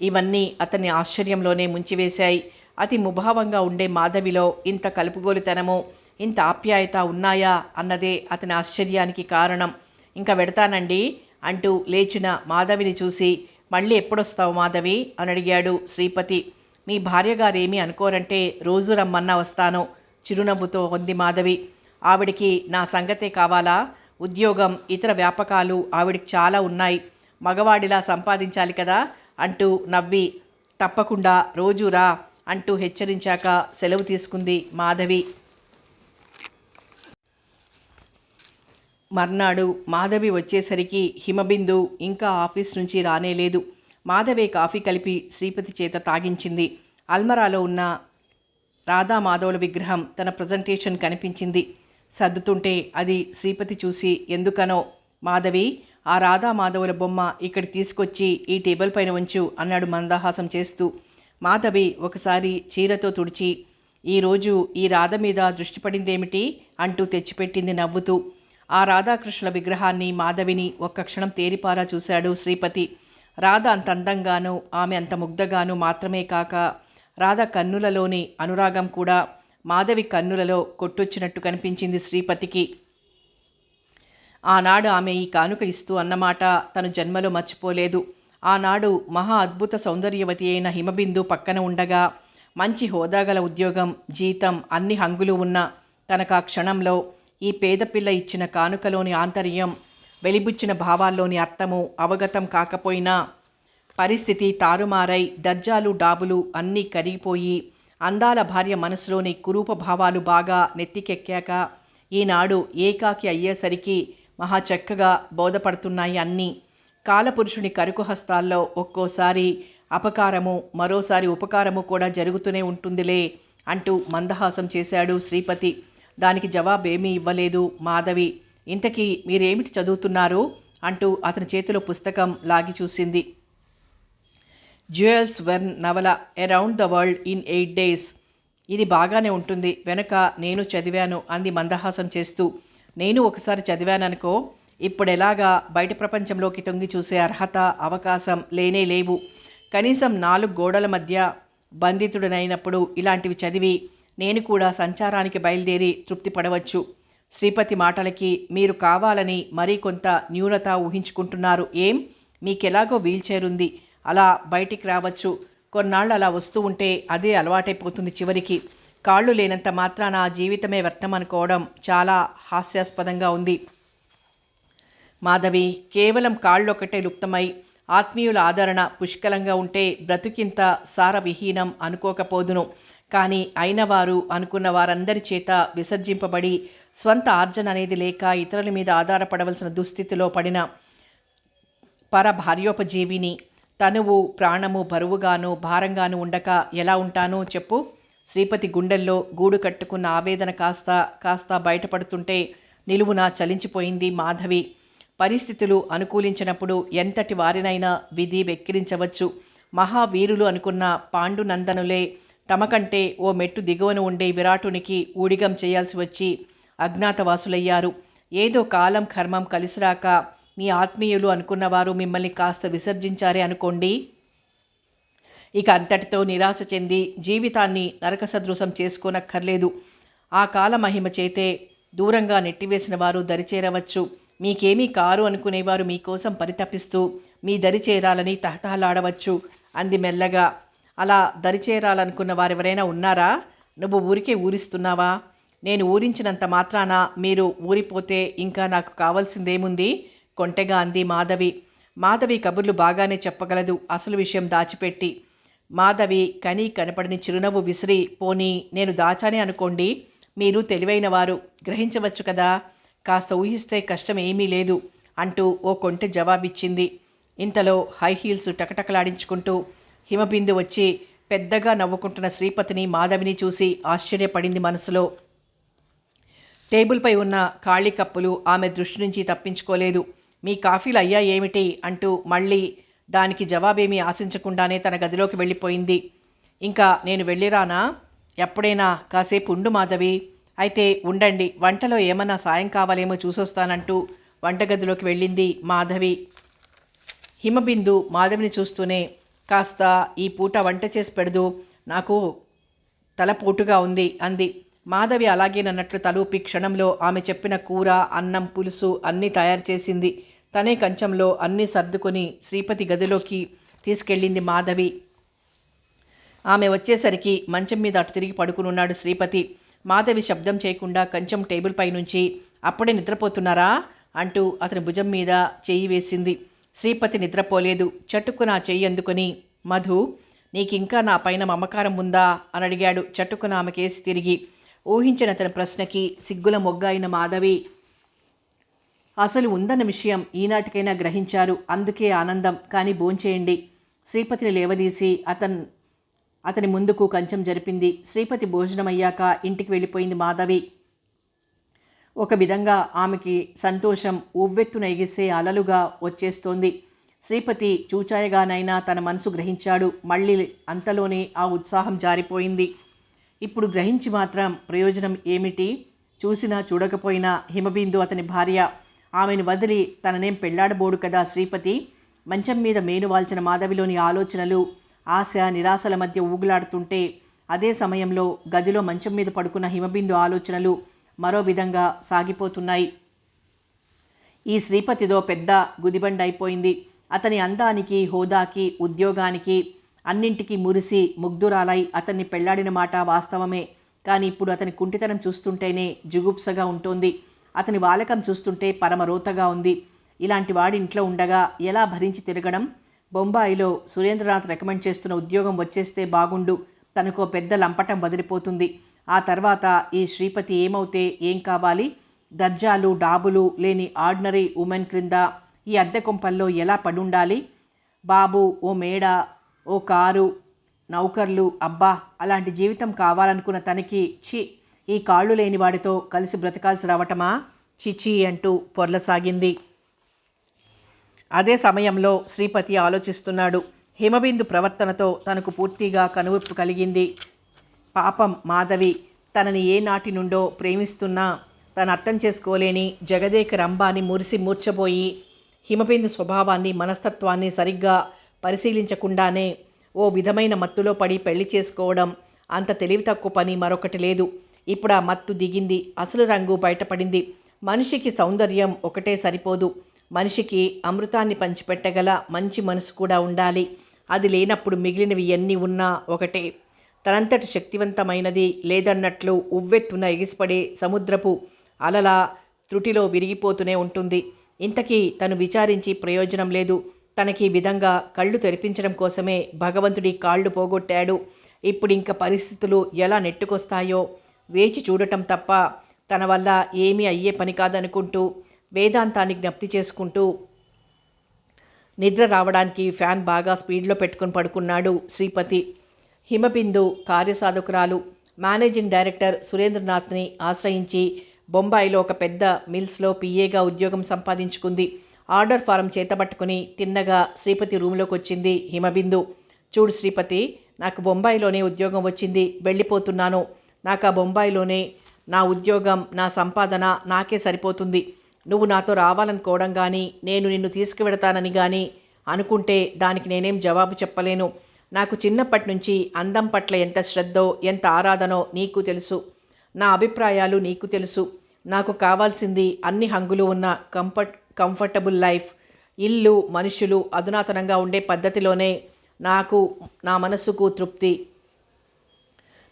ఇవన్నీ అతన్ని ఆశ్చర్యంలోనే ముంచివేశాయి. అతి ముభావంగా ఉండే మాధవిలో ఇంత కలుపుగోలుతనము, ఇంత ఆప్యాయత ఉన్నాయా అన్నదే అతని ఆశ్చర్యానికి కారణం. ఇంకా వెడతానండి అంటూ లేచిన మాధవిని చూసి, మళ్ళీ ఎప్పుడొస్తావు మాధవి అని అడిగాడు శ్రీపతి. మీ భార్యగారేమీ అనుకోరంటే రోజు రమ్మన్నా వస్తాను చిరునవ్వుతో ఉంది మాధవి. ఆవిడికి నా సంగతే కావాలా? ఉద్యోగం, ఇతర వ్యాపకాలు ఆవిడికి చాలా ఉన్నాయి. మగవాడిలా సంపాదించాలి కదా అంటూ నవ్వి, తప్పకుండా రోజు రా అంటూ హెచ్చరించాక సెలవు తీసుకుంది మాధవి. మర్నాడు మాధవి వచ్చేసరికి హిమబిందు ఇంకా ఆఫీస్ నుంచి రానేలేదు. మాధవి కాఫీ కలిపి శ్రీపతి చేత తాగించింది. అల్మరాలో ఉన్న రాధామాధవుల విగ్రహం తన ప్రజెంటేషన్ కనిపించింది. సర్దుతుంటే అది శ్రీపతి చూసి, ఎందుకనో మాధవి, ఆ రాధామాధవుల బొమ్మ ఇక్కడికి తీసుకొచ్చి ఈ టేబుల్ పైన ఉంచు అన్నాడు మందహాసం చేస్తూ. మాధవి ఒకసారి చీరతో తుడిచి, ఈరోజు ఈ రాధ మీద దృష్టి పడిందేమిటి అంటూ తెచ్చిపెట్టింది నవ్వుతూ. ఆ రాధాకృష్ణుల విగ్రహాన్ని, మాధవిని ఒక్క క్షణం తేరిపారా చూశాడు శ్రీపతి. రాధ అంత అందంగాను, ఆమె అంత ముగ్ధగాను మాత్రమే కాక రాధ కన్నులలోని అనురాగం కూడా మాధవి కన్నులలో కొట్టొచ్చినట్టు కనిపించింది శ్రీపతికి. ఆనాడు ఆమె ఈ కానుక ఇస్తూ అన్నమాట తను జన్మలో మర్చిపోలేదు. ఆనాడు మహా అద్భుత సౌందర్యవతి అయిన హిమబిందు పక్కన ఉండగా, మంచి హోదాగల ఉద్యోగం, జీతం, అన్ని హంగులు ఉన్న తనకు ఆ క్షణంలో ఈ పేదపిల్ల ఇచ్చిన కానుకలోని ఆంతర్యం, వెలిబుచ్చిన భావాల్లోని అర్థము అవగతం కాకపోయినా పరిస్థితి తారుమారై దర్జాలు డాబులు అన్నీ కరిగిపోయి అందాల భార్య మనసులోని కురూప భావాలు బాగా నెత్తికెక్కాక ఈనాడు ఏకాకి అయ్యేసరికి మహా చక్కగా బోధపడుతున్నాయి అన్నీ. కాలపురుషుని కరుకు హస్తాల్లో ఒక్కోసారి అపకారము, మరోసారి ఉపకారము కూడా జరుగుతూనే ఉంటుందిలే అంటూ మందహాసం చేశాడు శ్రీపతి. దానికి జవాబేమీ ఇవ్వలేదు మాధవి. ఇంతకీ మీరేమిటి చదువుతున్నారు అంటూ అతని చేతిలో పుస్తకం లాగి చూసింది. జ్యూయల్స్ వెర్న్ నవల around the world in 8 days. ఇది బాగానే ఉంటుంది, వెనక నేను చదివాను అంది మందహాసం చేస్తూ. నేను ఒకసారి చదివాననుకో, ఇప్పుడెలాగా బయట ప్రపంచంలోకి తొంగి చూసే అర్హత, అవకాశం లేనే లేవు. కనీసం 4 గోడల మధ్య బంధితుడనైనప్పుడు ఇలాంటివి చదివి నేను కూడా సంచారానికి బయలుదేరి తృప్తి పడవచ్చు. శ్రీపతి మాటలకి మీరు కావాలని మరీ కొంత న్యూనత ఊహించుకుంటున్నారు. ఏం, మీకెలాగో వీల్చైర్ ఉంది, అలా బయటికి రావచ్చు. కొన్నాళ్ళు అలా వస్తూ ఉంటే అదే అలవాటైపోతుంది. చివరికి కాళ్ళు లేనంత మాత్రాన జీవితమే వ్యర్థం అనుకోవడం చాలా హాస్యాస్పదంగా ఉంది. మాధవి, కేవలం కాళ్ళొక్కటే లుప్తమై ఆత్మీయుల ఆదరణ పుష్కలంగా ఉంటే బ్రతుకింత సారవిహీనం అనుకోకపోదును. కానీ అయినవారు అనుకున్న వారందరి చేత విసర్జింపబడి స్వంత ఆర్జన అనేది లేక ఇతరుల మీద ఆధారపడవలసిన దుస్థితిలో పడిన భార్యోపజీవిని తనువు ప్రాణము బరువుగాను భారంగాను ఉండక ఎలా ఉంటానో చెప్పు. శ్రీపతి గుండెల్లో గూడు కట్టుకున్న ఆవేదన కాస్త బయటపడుతుంటే నిలువున చలించిపోయింది మాధవి. పరిస్థితులు అనుకూలించినప్పుడు ఎంతటి వారినైనా విధి వెక్కిరించవచ్చు. మహావీరులు అనుకున్న పాండునందనులే తమకంటే ఓ మెట్టు దిగువన ఉండే విరాటునికి ఊడిగం చేయాల్సి వచ్చి అజ్ఞాతవాసులయ్యారు. ఏదో కాలం కర్మం కలిసిరాక మీ ఆత్మీయులు అనుకున్నవారు మిమ్మల్ని కాస్త విసర్జించారే అనుకోండి. ఇక అంతటితో నిరాశ చెంది జీవితాన్ని నరకసదృశం చేసుకోనక్కర్లేదు. ఆ కాల మహిమ చేతే దూరంగా నెట్టివేసిన వారు దరిచేరవచ్చు. మీకేమీ కారు అనుకునేవారు మీకోసం పరితపిస్తూ మీ దరిచేరాలని తహతహలాడవచ్చు అంది మెల్లగా. అలా దరిచేరాలనుకున్న వారెవరైనా ఉన్నారా? నువ్వు ఊరికే ఊరిస్తున్నావా? నేను ఊరించినంత మాత్రాన మీరు ఊరిపోతే ఇంకా నాకు కావాల్సిందేముంది? కొంటెగా అంది మాధవి. మాధవి కబుర్లు బాగానే చెప్పగలదు, అసలు విషయం దాచిపెట్టి. మాధవి కనీ కనపడని చిరునవ్వు విసిరి, పోనీ నేను దాచానే అనుకోండి, మీరు తెలివైనవారు, గ్రహించవచ్చు కదా, కాస్త ఊహిస్తే కష్టం ఏమీ లేదు అంటూ ఓ కొంటె జవాబిచ్చింది. ఇంతలో హై హీల్స్ టకటకలాడించుకుంటూ హిమబిందు వచ్చి పెద్దగా నవ్వుకుంటున్న శ్రీపతిని మాధవిని చూసి ఆశ్చర్యపడింది మనసులో. టేబుల్పై ఉన్న ఖాళీ కప్పులు ఆమె దృష్టి నుంచి తప్పించుకోలేదు. మీ కాఫీలు అయ్యా ఏమిటి అంటూ మళ్ళీ దానికి జవాబేమీ ఆశించకుండానే తన గదిలోకి వెళ్ళిపోయింది. ఇంకా నేను వెళ్ళిరానా? ఎప్పుడైనా కాసేపు ఉండు మాధవి. అయితే ఉండండి, వంటలో ఏమన్నా సాయం కావాలేమో చూసొస్తానంటూ వంటగదిలోకి వెళ్ళింది మాధవి. హిమబిందు మాధవిని చూస్తూనే, కాస్త ఈ పూట వంట చేసి పెడదు, నాకు తలపోటుగా ఉంది అంది. మాధవి అలాగేనన్నట్లు తలూపి క్షణంలో ఆమె చెప్పిన కూర, అన్నం, పులుసు అన్నీ తయారు చేసింది. తనే కంచంలో అన్నీ సర్దుకొని శ్రీపతి గదిలోకి తీసుకెళ్ళింది మాధవి. ఆమె వచ్చేసరికి మంచం మీద అటు తిరిగి పడుకునున్నాడు శ్రీపతి. మాధవి శబ్దం చేయకుండా కంచం టేబుల్ పై నుంచి, అప్పుడే నిద్రపోతున్నారా అంటూ అతని భుజం మీద చెయ్యి వేసింది. శ్రీపతి నిద్రపోలేదు. చటుక్కున ఆ చెయ్యి అందుకొని, మధు, నీకింకా నా పైన మమకారం ఉందా అని అడిగాడు చటుక్కున ఆమె కేసి తిరిగి. ఊహించిన అతని ప్రశ్నకి సిగ్గుల మొగ్గైన మాధవి అసలు ఉందన్న విషయం ఈనాటికైనా గ్రహించారు. అందుకే ఆనందం. కానీ భోంచేయండి. శ్రీపతిని లేవదీసి అతని ముందుకు కంచం జరిపింది. శ్రీపతి భోజనమయ్యాక ఇంటికి వెళ్ళిపోయింది మాధవి. ఒక విధంగా ఆమెకి సంతోషం ఉవ్వెత్తున ఎగిసే అలలుగా వచ్చేస్తోంది. శ్రీపతి చూచాయగానైనా తన మనసు గ్రహించాడు. మళ్ళీ అంతలోనే ఆ ఉత్సాహం జారిపోయింది. ఇప్పుడు గ్రహించి మాత్రం ప్రయోజనం ఏమిటి? చూసినా చూడకపోయినా హిమబిందు అతని భార్య. ఆమెను వదిలి తననేం పెళ్లాడబోడు కదా శ్రీపతి. మంచం మీద మేనువాల్చిన మాధవిలోని ఆలోచనలు ఆశ నిరాశల మధ్య ఊగులాడుతుంటే, అదే సమయంలో గదిలో మంచం మీద పడుకున్న హిమబిందు ఆలోచనలు మరో విధంగా సాగిపోతున్నాయి. ఈ శ్రీపతిదో పెద్ద గుదిబండ అయిపోయింది. అతని అందానికి, హోదాకి, ఉద్యోగానికి అన్నింటికీ మురిసి ముగ్ధురాలై అతన్ని పెళ్లాడిన మాట వాస్తవమే. కానీ ఇప్పుడు అతని కుంటితనం చూస్తుంటేనే జుగుప్సగా ఉంటోంది. అతని వాలకం చూస్తుంటే పరమరోతగా ఉంది. ఇలాంటి వాడి ఇంట్లో ఉండగా ఎలా భరించి తిరగడం? బొంబాయిలో సురేంద్రనాథ్ రికమెండ్ చేస్తున్న ఉద్యోగం వచ్చేస్తే బాగుండు. తనకో పెద్ద లంపటం వదిలిపోతుంది. ఆ తర్వాత ఈ శ్రీపతి ఏమవుతే ఏం కావాలి? దర్జాలు డాబులు లేని ఆర్డినరీ ఉమెన్ క్రింద ఈ అద్దె కొంపల్లో ఎలా పడుండాలి? బాబు, ఓ మేడ, ఓ కారు, నౌకర్లు. అబ్బా, అలాంటి జీవితం కావాలనుకున్న తనకి ఈ కాళ్ళు లేని వాడితో కలిసి బ్రతకాల్సి రావటమా? చిచి అంటూ పొర్లసాగింది. అదే సమయంలో శ్రీపతి ఆలోచిస్తున్నాడు. హిమబిందు ప్రవర్తనతో తనకు పూర్తిగా కనువిప్పు కలిగింది. పాపం మాధవి తనని ఏ నాటి నుండో ప్రేమిస్తున్నా తను అర్థం చేసుకోలేని జగదేక రంభాని మురిసి మూర్చబోయి హిమబిందు స్వభావాన్ని, మనస్తత్వాన్ని సరిగ్గా పరిశీలించకుండానే ఓ విధమైన మత్తులో పడి పెళ్లి చేసుకోవడం అంత తెలివి తక్కువ పని మరొకటి లేదు. ఇప్పుడు ఆ మత్తు దిగింది. అసలు రంగు బయటపడింది. మనిషికి సౌందర్యం ఒకటే సరిపోదు. మనిషికి అమృతాన్ని పంచిపెట్టగల మంచి మనసు కూడా ఉండాలి. అది లేనప్పుడు మిగిలినవి ఎన్ని ఉన్నా ఒకటే. తనంతటి శక్తివంతమైనది లేదన్నట్లు ఉవ్వెత్తున ఎగిసిపడే సముద్రపు అలల త్రుటిలో విరిగిపోతూనే ఉంటుంది. ఇంతకీ తను విచారించి ప్రయోజనం లేదు. తనకి ఈ విధంగా కళ్ళు తెరిపించడం కోసమే భగవంతుడి కాళ్ళు పోగొట్టాడు. ఇప్పుడింక పరిస్థితులు ఎలా నెట్టుకొస్తాయో వేచి చూడటం తప్ప తన వల్ల ఏమీ అయ్యే పని కాదనుకుంటూ వేదాంతాన్ని జ్ఞప్తి చేసుకుంటూ నిద్ర రావడానికి ఫ్యాన్ బాగా స్పీడ్లో పెట్టుకుని పడుకున్నాడు శ్రీపతి. హిమబిందు కార్యసాధకురాలు. మేనేజింగ్ డైరెక్టర్ సురేంద్రనాథ్ని ఆశ్రయించి బొంబాయిలో ఒక పెద్ద మిల్స్లో పిఏగా ఉద్యోగం సంపాదించుకుంది. ఆర్డర్ ఫారం చేతబట్టుకుని తిన్నగా శ్రీపతి రూమ్లోకి వచ్చింది హిమబిందు. చూడు శ్రీపతి, నాకు బొంబాయిలోనే ఉద్యోగం వచ్చింది. వెళ్ళిపోతున్నాను. నాకు ఆ బొంబాయిలోనే నా ఉద్యోగం, నా సంపాదన నాకే సరిపోతుంది. నువ్వు నాతో రావాలనుకోవడం కానీ, నేను నిన్ను తీసుకువెడతానని కానీ అనుకుంటే దానికి నేనేం జవాబు చెప్పలేను. నాకు చిన్నప్పటి నుంచి అందం పట్ల ఎంత శ్రద్ధో, ఎంత ఆరాధనో నీకు తెలుసు. నా అభిప్రాయాలు నీకు తెలుసు. నాకు కావాల్సింది అన్ని హంగులు ఉన్న కంఫర్టబుల్ లైఫ్. ఇల్లు, మనుషులు అధునాతనంగా ఉండే పద్ధతిలోనే నాకు, నా మనసుకు తృప్తి.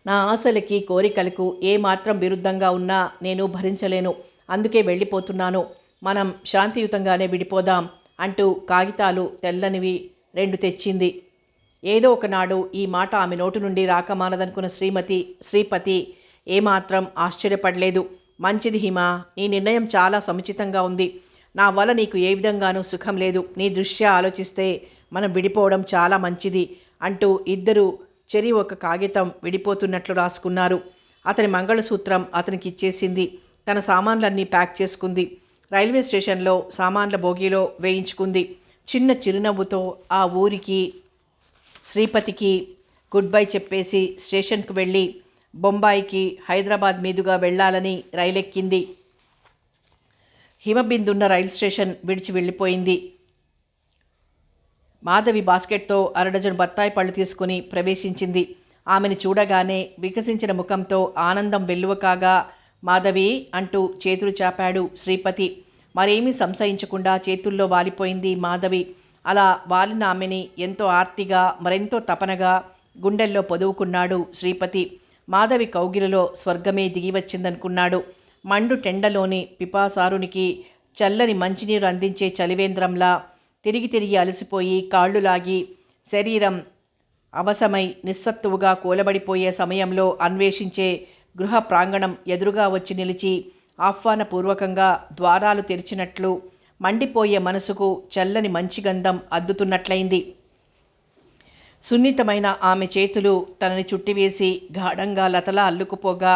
నా ఆశలకి, కోరికలకు ఏమాత్రం విరుద్ధంగా ఉన్నా నేను భరించలేను. అందుకే వెళ్ళిపోతున్నాను. మనం శాంతియుతంగానే విడిపోదాం అంటూ కాగితాలు తెల్లనివి 2 తెచ్చింది. ఏదో ఒకనాడు ఈ మాట ఆమె నోటు నుండి రాకమానదనుకున్న శ్రీపతి ఏమాత్రం ఆశ్చర్యపడలేదు. మంచిది హిమ, నీ నిర్ణయం చాలా సముచితంగా ఉంది. నా వల్ల నీకు ఏ విధంగానూ సుఖం లేదు. నీ దృష్ట్యా ఆలోచిస్తే మనం విడిపోవడం చాలా మంచిది అంటూ ఇద్దరు చెరి ఒక కాగితం విడిపోతున్నట్లు రాసుకున్నారు. అతని మంగళసూత్రం అతనికి ఇచ్చేసింది. తన సామాన్లన్నీ ప్యాక్ చేసుకుంది. రైల్వే స్టేషన్లో సామాన్ల బోగీలో వేయించుకుంది. చిన్న చిరునవ్వుతో ఆ ఊరికి, శ్రీపతికి గుడ్ బై చెప్పేసి స్టేషన్కు వెళ్ళి బొంబాయికి హైదరాబాద్ మీదుగా వెళ్ళాలని రైలెక్కింది. హిమబిందున్న రైలు స్టేషన్ విడిచి వెళ్ళిపోయింది. మాధవి బాస్కెట్తో అరడజను బత్తాయి పళ్ళు తీసుకుని ప్రవేశించింది. ఆమెను చూడగానే వికసించిన ముఖంతో ఆనందం వెల్లువ కాగా, మాధవి అంటూ చేతులు చాపాడు శ్రీపతి. మరేమీ సంశయించకుండా చేతుల్లో వాలిపోయింది మాధవి. అలా వాలిన ఆమెని ఎంతో ఆర్తిగా, మరెంతో తపనగా గుండెల్లో పొదువుకున్నాడు శ్రీపతి. మాధవి కౌగిలిలో స్వర్గమే దిగివచ్చిందనుకున్నాడు. మండు టెండలోని పిపాసారునికి చల్లని మంచినీరు అందించే చలివేంద్రంలా తిరిగి తిరిగి అలసిపోయి కాళ్ళు లాగి శరీరం అవసమై నిస్సత్తువుగా కూలబడిపోయే సమయంలో అన్వేషించే గృహ ప్రాంగణం ఎదురుగా వచ్చి నిలిచి ఆహ్వానపూర్వకంగా ద్వారాలు తెరిచినట్లు మండిపోయే మనసుకు చల్లని మంచి గంధం అద్దుతున్నట్లయింది. సున్నితమైన ఆమె చేతులు తనని చుట్టివేసి గాఢంగా లతలా అల్లుకుపోగా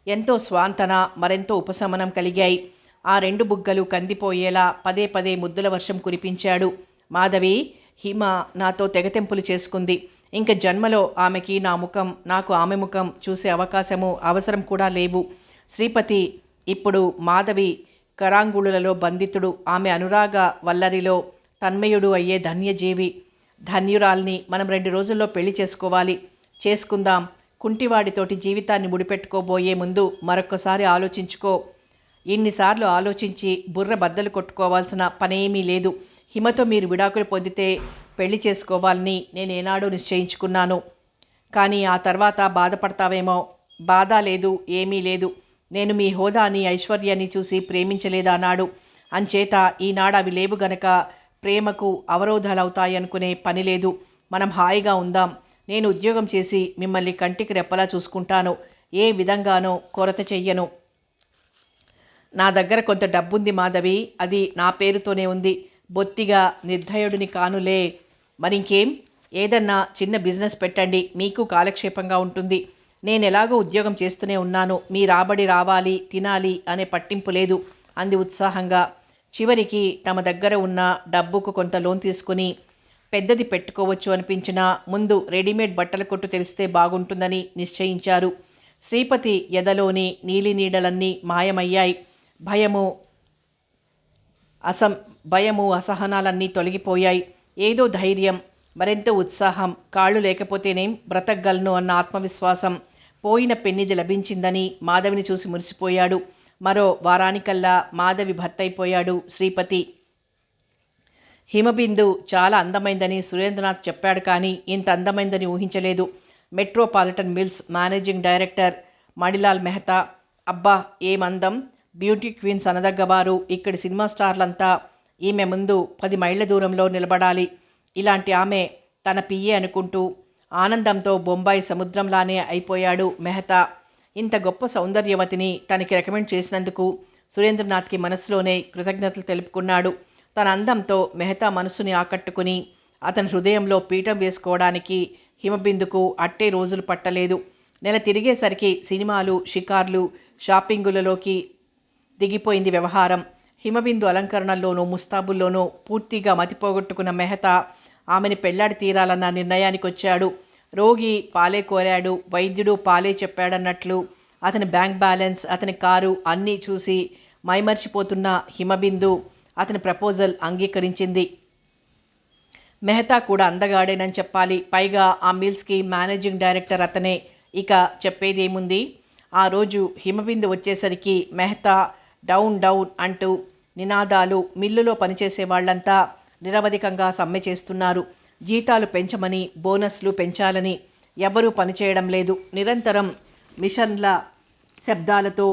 ఎంతో స్వాంతన, మరెంతో ఉపశమనం కలిగాయి. ఆ రెండు బుగ్గలు కందిపోయేలా పదే పదే ముద్దుల వర్షం కురిపించాడు. మాధవి, హిమ నాతో తెగతెంపులు చేసుకుంది. ఇంక జన్మలో ఆమెకి నా ముఖం, నాకు ఆమె ముఖం చూసే అవకాశము, అవసరం కూడా లేవు. శ్రీపతి ఇప్పుడు మాధవి కరాంగుళులలో బంధితుడు. ఆమె అనురాగ వల్లరిలో తన్మయుడు అయ్యే ధన్యజీవి. ధన్యురాల్ని మనం 2 రోజుల్లో పెళ్లి చేసుకోవాలి. చేసుకుందాం. కుంటివాడితోటి జీవితాన్ని ముడిపెట్టుకోబోయే ముందు మరొక్కసారి ఆలోచించుకో. ఇన్నిసార్లు ఆలోచించి బుర్ర బద్దలు కొట్టుకోవాల్సిన పనేమీ లేదు. హిమతో మీరు విడాకులు పొందితే పెళ్లి చేసుకోవాలని నేనేనాడో నిశ్చయించుకున్నాను. కానీ ఆ తర్వాత బాధపడతావేమో. బాధ లేదు, ఏమీ లేదు. నేను మీ హోదాని, ఐశ్వర్యాన్ని చూసి ప్రేమించలేదన్నాడు. అంచేత ఈనాడు అవి లేవు గనక ప్రేమకు అవరోధాలవుతాయనుకునే పని లేదు. మనం హాయిగా ఉందాం. నేను ఉద్యోగం చేసి మిమ్మల్ని కంటికి రెప్పలా చూసుకుంటాను. ఏ విధంగానో కొరత చెయ్యను. నా దగ్గర కొంత డబ్బుంది మాధవి. అది నా పేరుతోనే ఉంది. బొత్తిగా నిర్ధయుడిని కానులే. మరింకేం, ఏదన్నా చిన్న బిజినెస్ పెట్టండి. మీకు కాలక్షేపంగా ఉంటుంది. నేను ఎలాగో ఉద్యోగం చేస్తూనే ఉన్నాను. మీ రాబడి రావాలి, తినాలి అనే పట్టింపు లేదు అంది ఉత్సాహంగా. చివరికి తమ దగ్గర ఉన్న డబ్బుకు కొంత లోన్ తీసుకుని పెద్దది పెట్టుకోవచ్చు అనిపించినా ముందు రెడీమేడ్ బట్టల కొట్టు తెలిస్తే బాగుంటుందని నిశ్చయించారు. శ్రీపతి ఎదలోని నీలి నీడలన్నీ మాయమయ్యాయి. భయము అసహనాలన్నీ తొలగిపోయాయి. ఏదో ధైర్యం, మరెంతో ఉత్సాహం. కాళ్ళు లేకపోతేనేం బ్రతకగలను అన్న ఆత్మవిశ్వాసం. పోయిన పెన్నిది లభించిందని మాధవిని చూసి మురిసిపోయాడు. మరో వారానికల్లా మాధవి భర్తయిపోయాడు శ్రీపతి. హిమబిందు చాలా అందమైందని సురేంద్రనాథ్ చెప్పాడు, కానీ ఇంత అందమైందని ఊహించలేదు. Metropolitan Mills managing director Manilal Mehta. అబ్బా ఏమందం! Beauty queens అనదగ్గవారు. ఇక్కడి సినిమా స్టార్లంతా ఈమె ముందు 10 మైళ్ళ దూరంలో నిలబడాలి. ఇలాంటి ఆమె తన పియ్యే అనుకుంటూ ఆనందంతో బొంబాయి సముద్రంలానే అయిపోయాడు మెహతా. ఇంత గొప్ప సౌందర్యవతిని తనకి రికమెండ్ చేసినందుకు సురేంద్రనాథ్కి మనసులోనే కృతజ్ఞతలు తెలుపుకున్నాడు. తన అందంతో మెహతా మనసుని ఆకట్టుకుని అతని హృదయంలో పీఠం వేసుకోవడానికి హిమబిందుకు అట్టే రోజులు పట్టలేదు. నెల తిరిగేసరికి సినిమాలు, షికార్లు, షాపింగులలోకి దిగిపోయింది వ్యవహారం. హిమబిందు అలంకరణల్లోనూ ముస్తాబుల్లోనూ పూర్తిగా మతిపోగొట్టుకున్న మెహతా ఆమెని పెళ్లాడి తీరాలన్న నిర్ణయానికి వచ్చాడు. రోగి పాలే కోరాడు, వైద్యుడు పాలే చెప్పాడన్నట్లు అతని బ్యాంక్ బ్యాలెన్స్, అతని కారు అన్నీ చూసి మైమర్చిపోతున్న హిమబిందు అతని ప్రపోజల్ అంగీకరించింది. మెహతా కూడా అందగాడేనని చెప్పాలి. పైగా ఆ మిల్స్కి మేనేజింగ్ డైరెక్టర్ అతనే. ఇక చెప్పేదేముంది. ఆ రోజు హిమబిందు వచ్చేసరికి మెహతా డౌన్ డౌన్ అంటూ నినాదాలు. మిల్లులో పనిచేసే వాళ్ళంతా నిరవధికంగా సమ్మె చేస్తున్నారు. జీతాలు పెంచమని, బోనస్లు పెంచాలని. ఎవరూ పనిచేయడం లేదు. నిరంతరం మిషన్ల శబ్దాలతో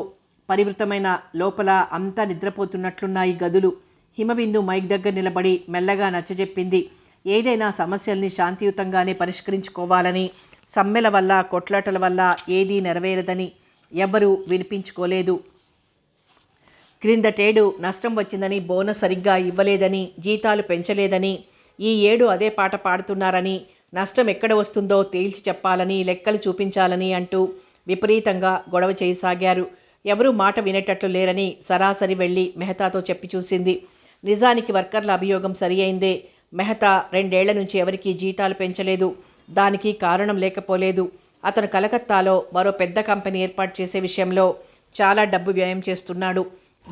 పరివృతమైన లోపల అంతా నిద్రపోతున్నట్లున్నాయి గదులు. హిమబిందు మైక్ దగ్గర నిలబడి మెల్లగా నచ్చజెప్పింది. ఏదైనా సమస్యల్ని శాంతియుతంగానే పరిష్కరించుకోవాలని, సమ్మెల వల్ల, కొట్లాటల వల్ల ఏదీ నెరవేరదని ఎవ్వరూ వినిపించుకోలేదు. క్రిందటేడు నష్టం వచ్చిందని, బోనస్ సరిగ్గా ఇవ్వలేదని, జీతాలు పెంచలేదని, ఈ ఏడు అదే పాట పాడుతున్నారని, నష్టం ఎక్కడ వస్తుందో తేల్చి చెప్పాలని, లెక్కలు చూపించాలని అంటూ విపరీతంగా గొడవ చేయసాగారు. ఎవరూ మాట వినేటట్లు లేరని సరాసరి వెళ్ళి మెహతాతో చెప్పి చూసింది. నిజానికి వర్కర్ల అభియోగం సరి అయిందే. మెహతా 2 ఏళ్ల నుంచి ఎవరికీ జీతాలు పెంచలేదు. దానికి కారణం లేకపోలేదు. అతను కలకత్తాలో మరో పెద్ద కంపెనీ ఏర్పాటు చేసే విషయంలో చాలా డబ్బు వ్యయం చేస్తున్నాడు.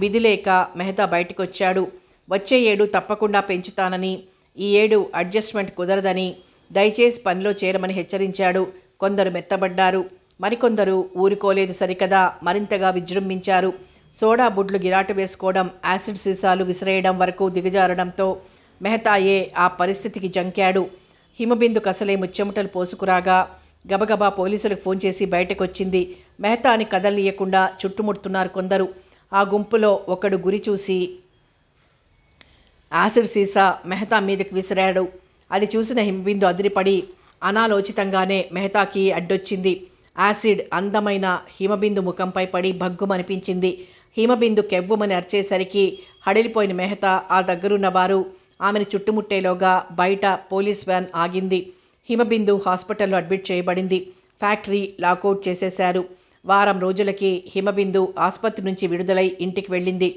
విధి లేక మెహతా బయటకొచ్చాడు. వచ్చే ఏడు తప్పకుండా పెంచుతానని, ఈ ఏడు అడ్జస్ట్మెంట్ కుదరదని, దయచేసి పనిలో చేరమని హెచ్చరించాడు. కొందరు మెత్తబడ్డారు, మరికొందరు ఊరుకోలేదు సరికదా మరింతగా విజృంభించారు. సోడా బుడ్లు గిరాటు వేసుకోవడం, యాసిడ్ సీసాలు విసిరేయడం వరకు దిగజారడంతో మెహతాయే ఆ పరిస్థితికి జంకాడు. హిమబిందు కసలే ముచ్చెమటలు పోసుకురాగా గబగబా పోలీసులకు ఫోన్ చేసి బయటకొచ్చింది. మెహతాని కదలనీయకుండా చుట్టుముడుతున్నారు కొందరు. ఆ గుంపులో ఒకడు గురి చూసి యాసిడ్ సీసా మెహతా మీదకి విసిరాడు. అది చూసిన హిమబిందు అదిరిపడి అనాలోచితంగానే మెహతాకి అడ్డొచ్చింది. యాసిడ్ అందమైన హిమబిందు ముఖంపై పడి భగ్గుమనిపించింది. హిమబిందు కెవ్వుమని అరిచేసరికి హడిలిపోయిన మెహతా ఆ దగ్గరున్న వారు ఆమెను చుట్టుముట్టేలోగా బయట పోలీస్ వ్యాన్ ఆగింది. హిమబిందు హాస్పిటల్లో అడ్మిట్ చేయబడింది. ఫ్యాక్టరీ లాకౌట్ చేసేశారు. వారం రోజులకి హిమబిందు ఆసుపత్రి నుంచి విడుదలై ఇంటికి వెళ్ళింది.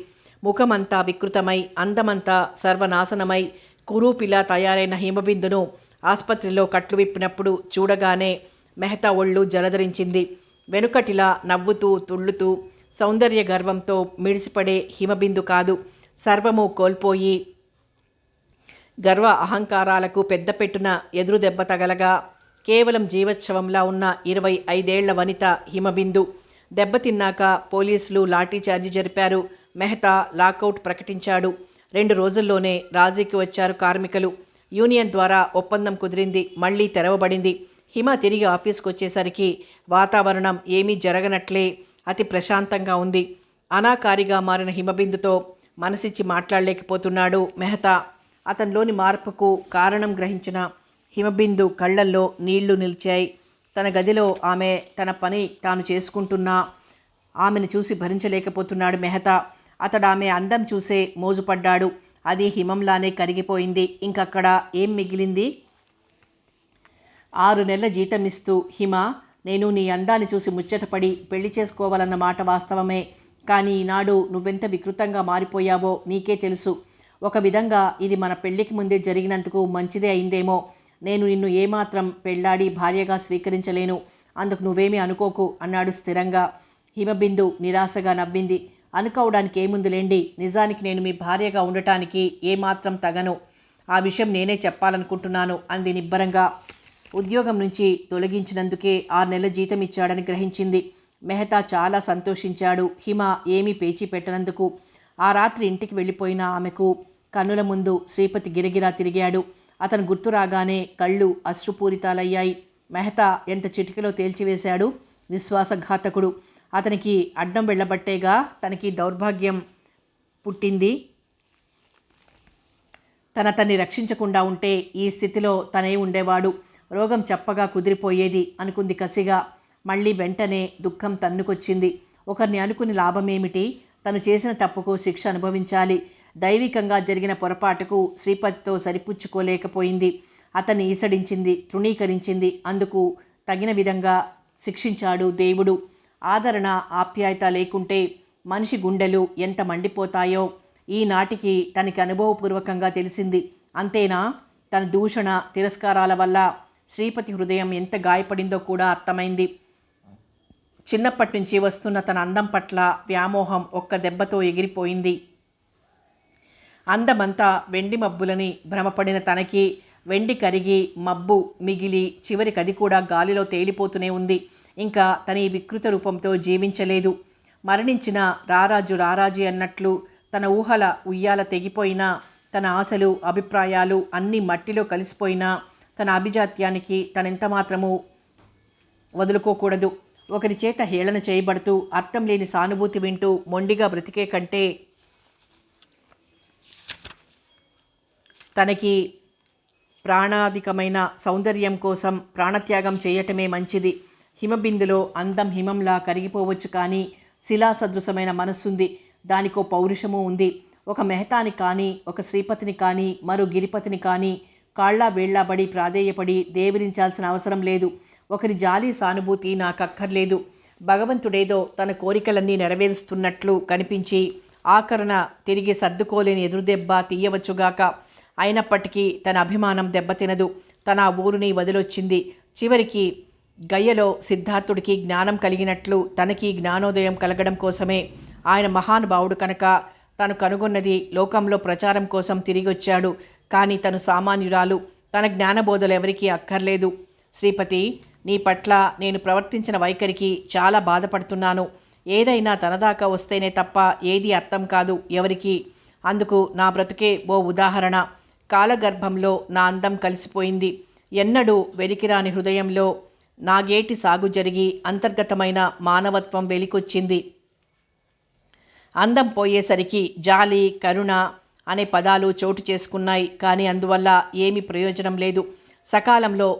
ముఖమంతా వికృతమై, అందమంతా సర్వనాశనమై, కురూపిలా తయారైన హిమబిందును ఆసుపత్రిలో కట్లు విప్పినప్పుడు చూడగానే మెహతా ఒళ్ళు జలధరించింది. వెనుకటిలా నవ్వుతూ తుళ్ళుతూ సౌందర్య గర్వంతో మిడిసిపడే హిమబిందు కాదు. సర్వము కోల్పోయి గర్వ అహంకారాలకు పెద్దపెట్టున ఎదురు దెబ్బ తగలగా కేవలం జీవోత్సవంలా ఉన్న 25 వనిత హిమబిందు. దెబ్బతిన్నాక పోలీసులు లాఠీచార్జి జరిపారు. మెహతా లాకౌట్ ప్రకటించాడు. 2 రోజుల్లోనే రాజీకి వచ్చారు కార్మికులు. యూనియన్ ద్వారా ఒప్పందం కుదిరింది. మళ్లీ తెరవబడింది. హిమ తిరిగి ఆఫీస్కి వచ్చేసరికి వాతావరణం ఏమీ జరగనట్లే అతి ప్రశాంతంగా ఉంది. అనాకారిగా మారిన హిమబిందుతో మనసిచ్చి మాట్లాడలేకపోతున్నాడు మెహతా. అతనిలోని మార్పుకు కారణం గ్రహించిన హిమబిందు కళ్ళల్లో నీళ్లు నిలిచాయి. తన గదిలో ఆమె తన పని తాను చేసుకుంటున్నా ఆమెను చూసి భరించలేకపోతున్నాడు మెహతా. అతడు ఆమె అందం చూసే మోజుపడ్డాడు. అది హిమంలానే కరిగిపోయింది. ఇంకక్కడ ఏం మిగిలింది? 6 నెలల జీతం ఇస్తూ, హిమ, నేను నీ అందాన్ని చూసి ముచ్చటపడి పెళ్లి చేసుకోవాలన్న మాట వాస్తవమే. కానీ ఈనాడు నువ్వెంత వికృతంగా మారిపోయావో నీకే తెలుసు. ఒక విధంగా ఇది మన పెళ్లికి ముందే జరిగినందుకు మంచిదే అయిందేమో. నేను నిన్ను ఏమాత్రం పెళ్లాడి భార్యగా స్వీకరించలేను. అందుకు నువ్వేమీ అనుకోకు అన్నాడు స్థిరంగా. హిమబిందు నిరాశగా నవ్వింది. అనుకోవడానికి ఏముందిలేండి. నిజానికి నేను మీ భార్యగా ఉండటానికి ఏమాత్రం తగను. ఆ విషయం నేనే చెప్పాలనుకుంటున్నాను అంది నిబ్బరంగా. ఉద్యోగం నుంచి తొలగించినందుకే 6 నెలల జీతం ఇచ్చాడని గ్రహించింది. మెహతా చాలా సంతోషించాడు. హిమ ఏమీ పేచీ పెట్టనందుకు. ఆ రాత్రి ఇంటికి వెళ్ళిపోయిన ఆమెకు కన్నుల ముందు శ్రీపతి గిరగిరా తిరిగాడు. అతను గుర్తు రాగానే కళ్ళు అశ్రుపూరితాలయ్యాయి. మెహతా ఎంత చిటికలో తేల్చివేశాడు. విశ్వాసఘాతకుడు. అతనికి అడ్డం వెళ్ళబట్టేగా తనకి దౌర్భాగ్యం పుట్టింది. తన్ని రక్షించకుండా ఉంటే ఈ స్థితిలో తనే ఉండేవాడు. రోగం చెప్పగా కుదిరిపోయేది అనుకుంది కసిగా. మళ్ళీ వెంటనే దుఃఖం తన్నుకొచ్చింది. ఒకరిని అనుకుని లాభమేమిటి? తను చేసిన తప్పుకు శిక్ష అనుభవించాలి. దైవికంగా జరిగిన పొరపాటుకు శ్రీపతితో సరిపుచ్చుకోలేకపోయింది. అతన్ని ఈసడించింది, తృణీకరించింది. అందుకు తగిన విధంగా శిక్షించాడు దేవుడు. ఆదరణ, ఆప్యాయత లేకుంటే మనిషి గుండెలు ఎంత మండిపోతాయో ఈనాటికి తనకి అనుభవపూర్వకంగా తెలిసింది. అంతేనా? తన దూషణ, తిరస్కారాల వల్ల శ్రీపతి హృదయం ఎంత గాయపడిందో కూడా అర్థమైంది. చిన్నప్పటి నుంచి వస్తున్న తన అందం పట్ల వ్యామోహం ఒక్క దెబ్బతో ఎగిరిపోయింది. అందమంతా వెండి మబ్బులని భ్రమపడిన తనకి వెండి కరిగి మబ్బు మిగిలి చివరికి అది కూడా గాలిలో తేలిపోతూనే ఉంది. ఇంకా తన ఈ వికృత రూపంతో జీవించలేదు. మరణించిన రారాజు రారాజీ అన్నట్లు తన ఊహల ఉయ్యాల తెగిపోయినా, తన ఆశలు, అభిప్రాయాలు అన్నీ మట్టిలో కలిసిపోయినా తన అభిజాత్యానికి తనెంత మాత్రము వదులుకోకూడదు. ఒకరి చేత హేళన చేయబడుతూ అర్థం లేని సానుభూతి వింటూ మొండిగా బ్రతికే కంటే తనకి ప్రాణాధికమైన సౌందర్యం కోసం ప్రాణత్యాగం చేయటమే మంచిది. హిమబిందులో అందం హిమంలా కరిగిపోవచ్చు, కానీ శిలా సదృశమైన మనస్సుంది. దానికో పౌరుషము ఉంది. ఒక మెహతాని కానీ, ఒక శ్రీపతిని కానీ, మరో గిరిపతిని కానీ కాళ్ళ వేళ్లాబడి ప్రాధేయపడి దేవిరించాల్సిన అవసరం లేదు. ఒకరి జాలి, సానుభూతి నాకక్కర్లేదు. భగవంతుడేదో తన కోరికలన్నీ నెరవేరుస్తున్నట్లు కనిపించి ఆఖరణ తిరిగి సర్దుకోలేని ఎదురుదెబ్బ తీయవచ్చుగాక. అయినప్పటికీ తన అభిమానం దెబ్బతినదు. తన ఆ ఊరుని వదిలొచ్చింది. చివరికి గయ్యలో సిద్ధార్థుడికి జ్ఞానం కలిగినట్లు తనకి జ్ఞానోదయం కలగడం కోసమే ఆయన మహానుభావుడు కనుక తను కనుగొన్నది లోకంలో ప్రచారం కోసం తిరిగొచ్చాడు. కానీ తను సామాన్యురాలు. తన జ్ఞానబోధలు ఎవరికీ అక్కర్లేదు. శ్రీపతి, నీ పట్ల నేను ప్రవర్తించిన వైఖరికి చాలా బాధపడుతున్నాను. ఏదైనా తనదాకా వస్తేనే తప్ప ఏది అర్థం కాదు ఎవరికి. అందుకు నా బ్రతుకే ఓ ఉదాహరణ. కాలగర్భంలో నా అందం కలిసిపోయింది. ఎన్నడూ వెలికిరాని హృదయంలో నాగేటి సాగు జరిగి అంతర్గతమైన మానవత్వం వెలికొచ్చింది. అందం పోయేసరికి జాలి, కరుణ అనే పదాలు చోటు చేసుకున్నాయి. కానీ అందువల్ల ఏమీ ప్రయోజనం లేదు. సకాలంలో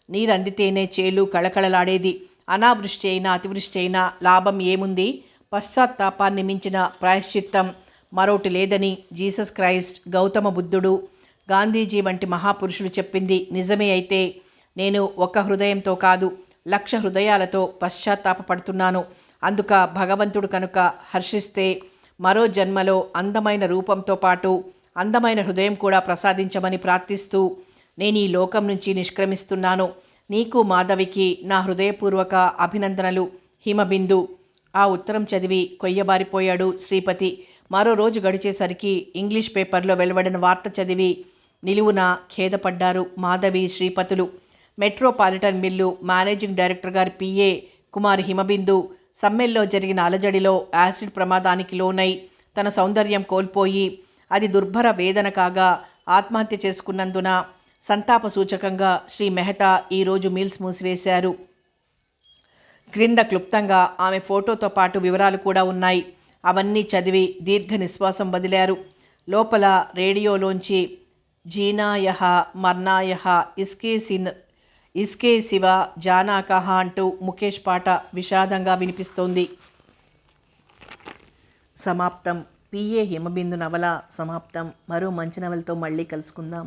నీరందితేనే చేలు కళకళలాడేది. అనావృష్టి అయినా అతివృష్టి అయినా లాభం ఏముంది? పశ్చాత్తాపాన్ని మించిన ప్రాయశ్చిత్తం మరోటి లేదని జీసస్ క్రైస్ట్, గౌతమ బుద్ధుడు, గాంధీజీ వంటి మహాపురుషులు చెప్పింది నిజమే అయితే నేను ఒక్క హృదయంతో కాదు 1,00,000 హృదయాలతో పశ్చాత్తాపడుతున్నాను. అందుక భగవంతుడు కనుక హర్షిస్తే మరో జన్మలో అందమైన రూపంతో పాటు అందమైన హృదయం కూడా ప్రసాదించమని ప్రార్థిస్తూ నేను ఈ లోకం నుంచి నిష్క్రమిస్తున్నాను. నీకు మాధవికి నా హృదయపూర్వక అభినందనలు. హిమబిందు. ఆ ఉత్తరం చదివి కొయ్యబారిపోయాడు శ్రీపతి. మరో రోజు గడిచేసరికి ఇంగ్లీష్ పేపర్లో వెలువడిన వార్త చదివి నిలువున ఖేదపడ్డారు మాధవి, శ్రీపతులు. మెట్రోపాలిటన్ మిల్లు మేనేజింగ్ డైరెక్టర్ గారి పిఏ కుమారి హిమబిందు సమ్మెల్లో జరిగిన అలజడిలో యాసిడ్ ప్రమాదానికి లోనై తన సౌందర్యం కోల్పోయి అది దుర్భర వేదన కాగా ఆత్మహత్య చేసుకున్నందున సంతాప సూచకంగా శ్రీ మెహతా ఈరోజు మిల్స్ మూసివేశారు. క్రింద క్లుప్తంగా ఆమె ఫోటోతో పాటు వివరాలు కూడా ఉన్నాయి. అవన్నీ చదివి దీర్ఘ నిశ్వాసం వదిలారు. లోపల రేడియోలోంచి జీనాయహ మర్నాయహ ఇస్కే శివ జానాకహ అంటూ ముఖేష్ పాట విషాదంగా వినిపిస్తోంది. సమాప్తం. పిఏ హిమబిందు నవల సమాప్తం. మరో మంచి నవలతో మళ్ళీ కలుసుకుందాం.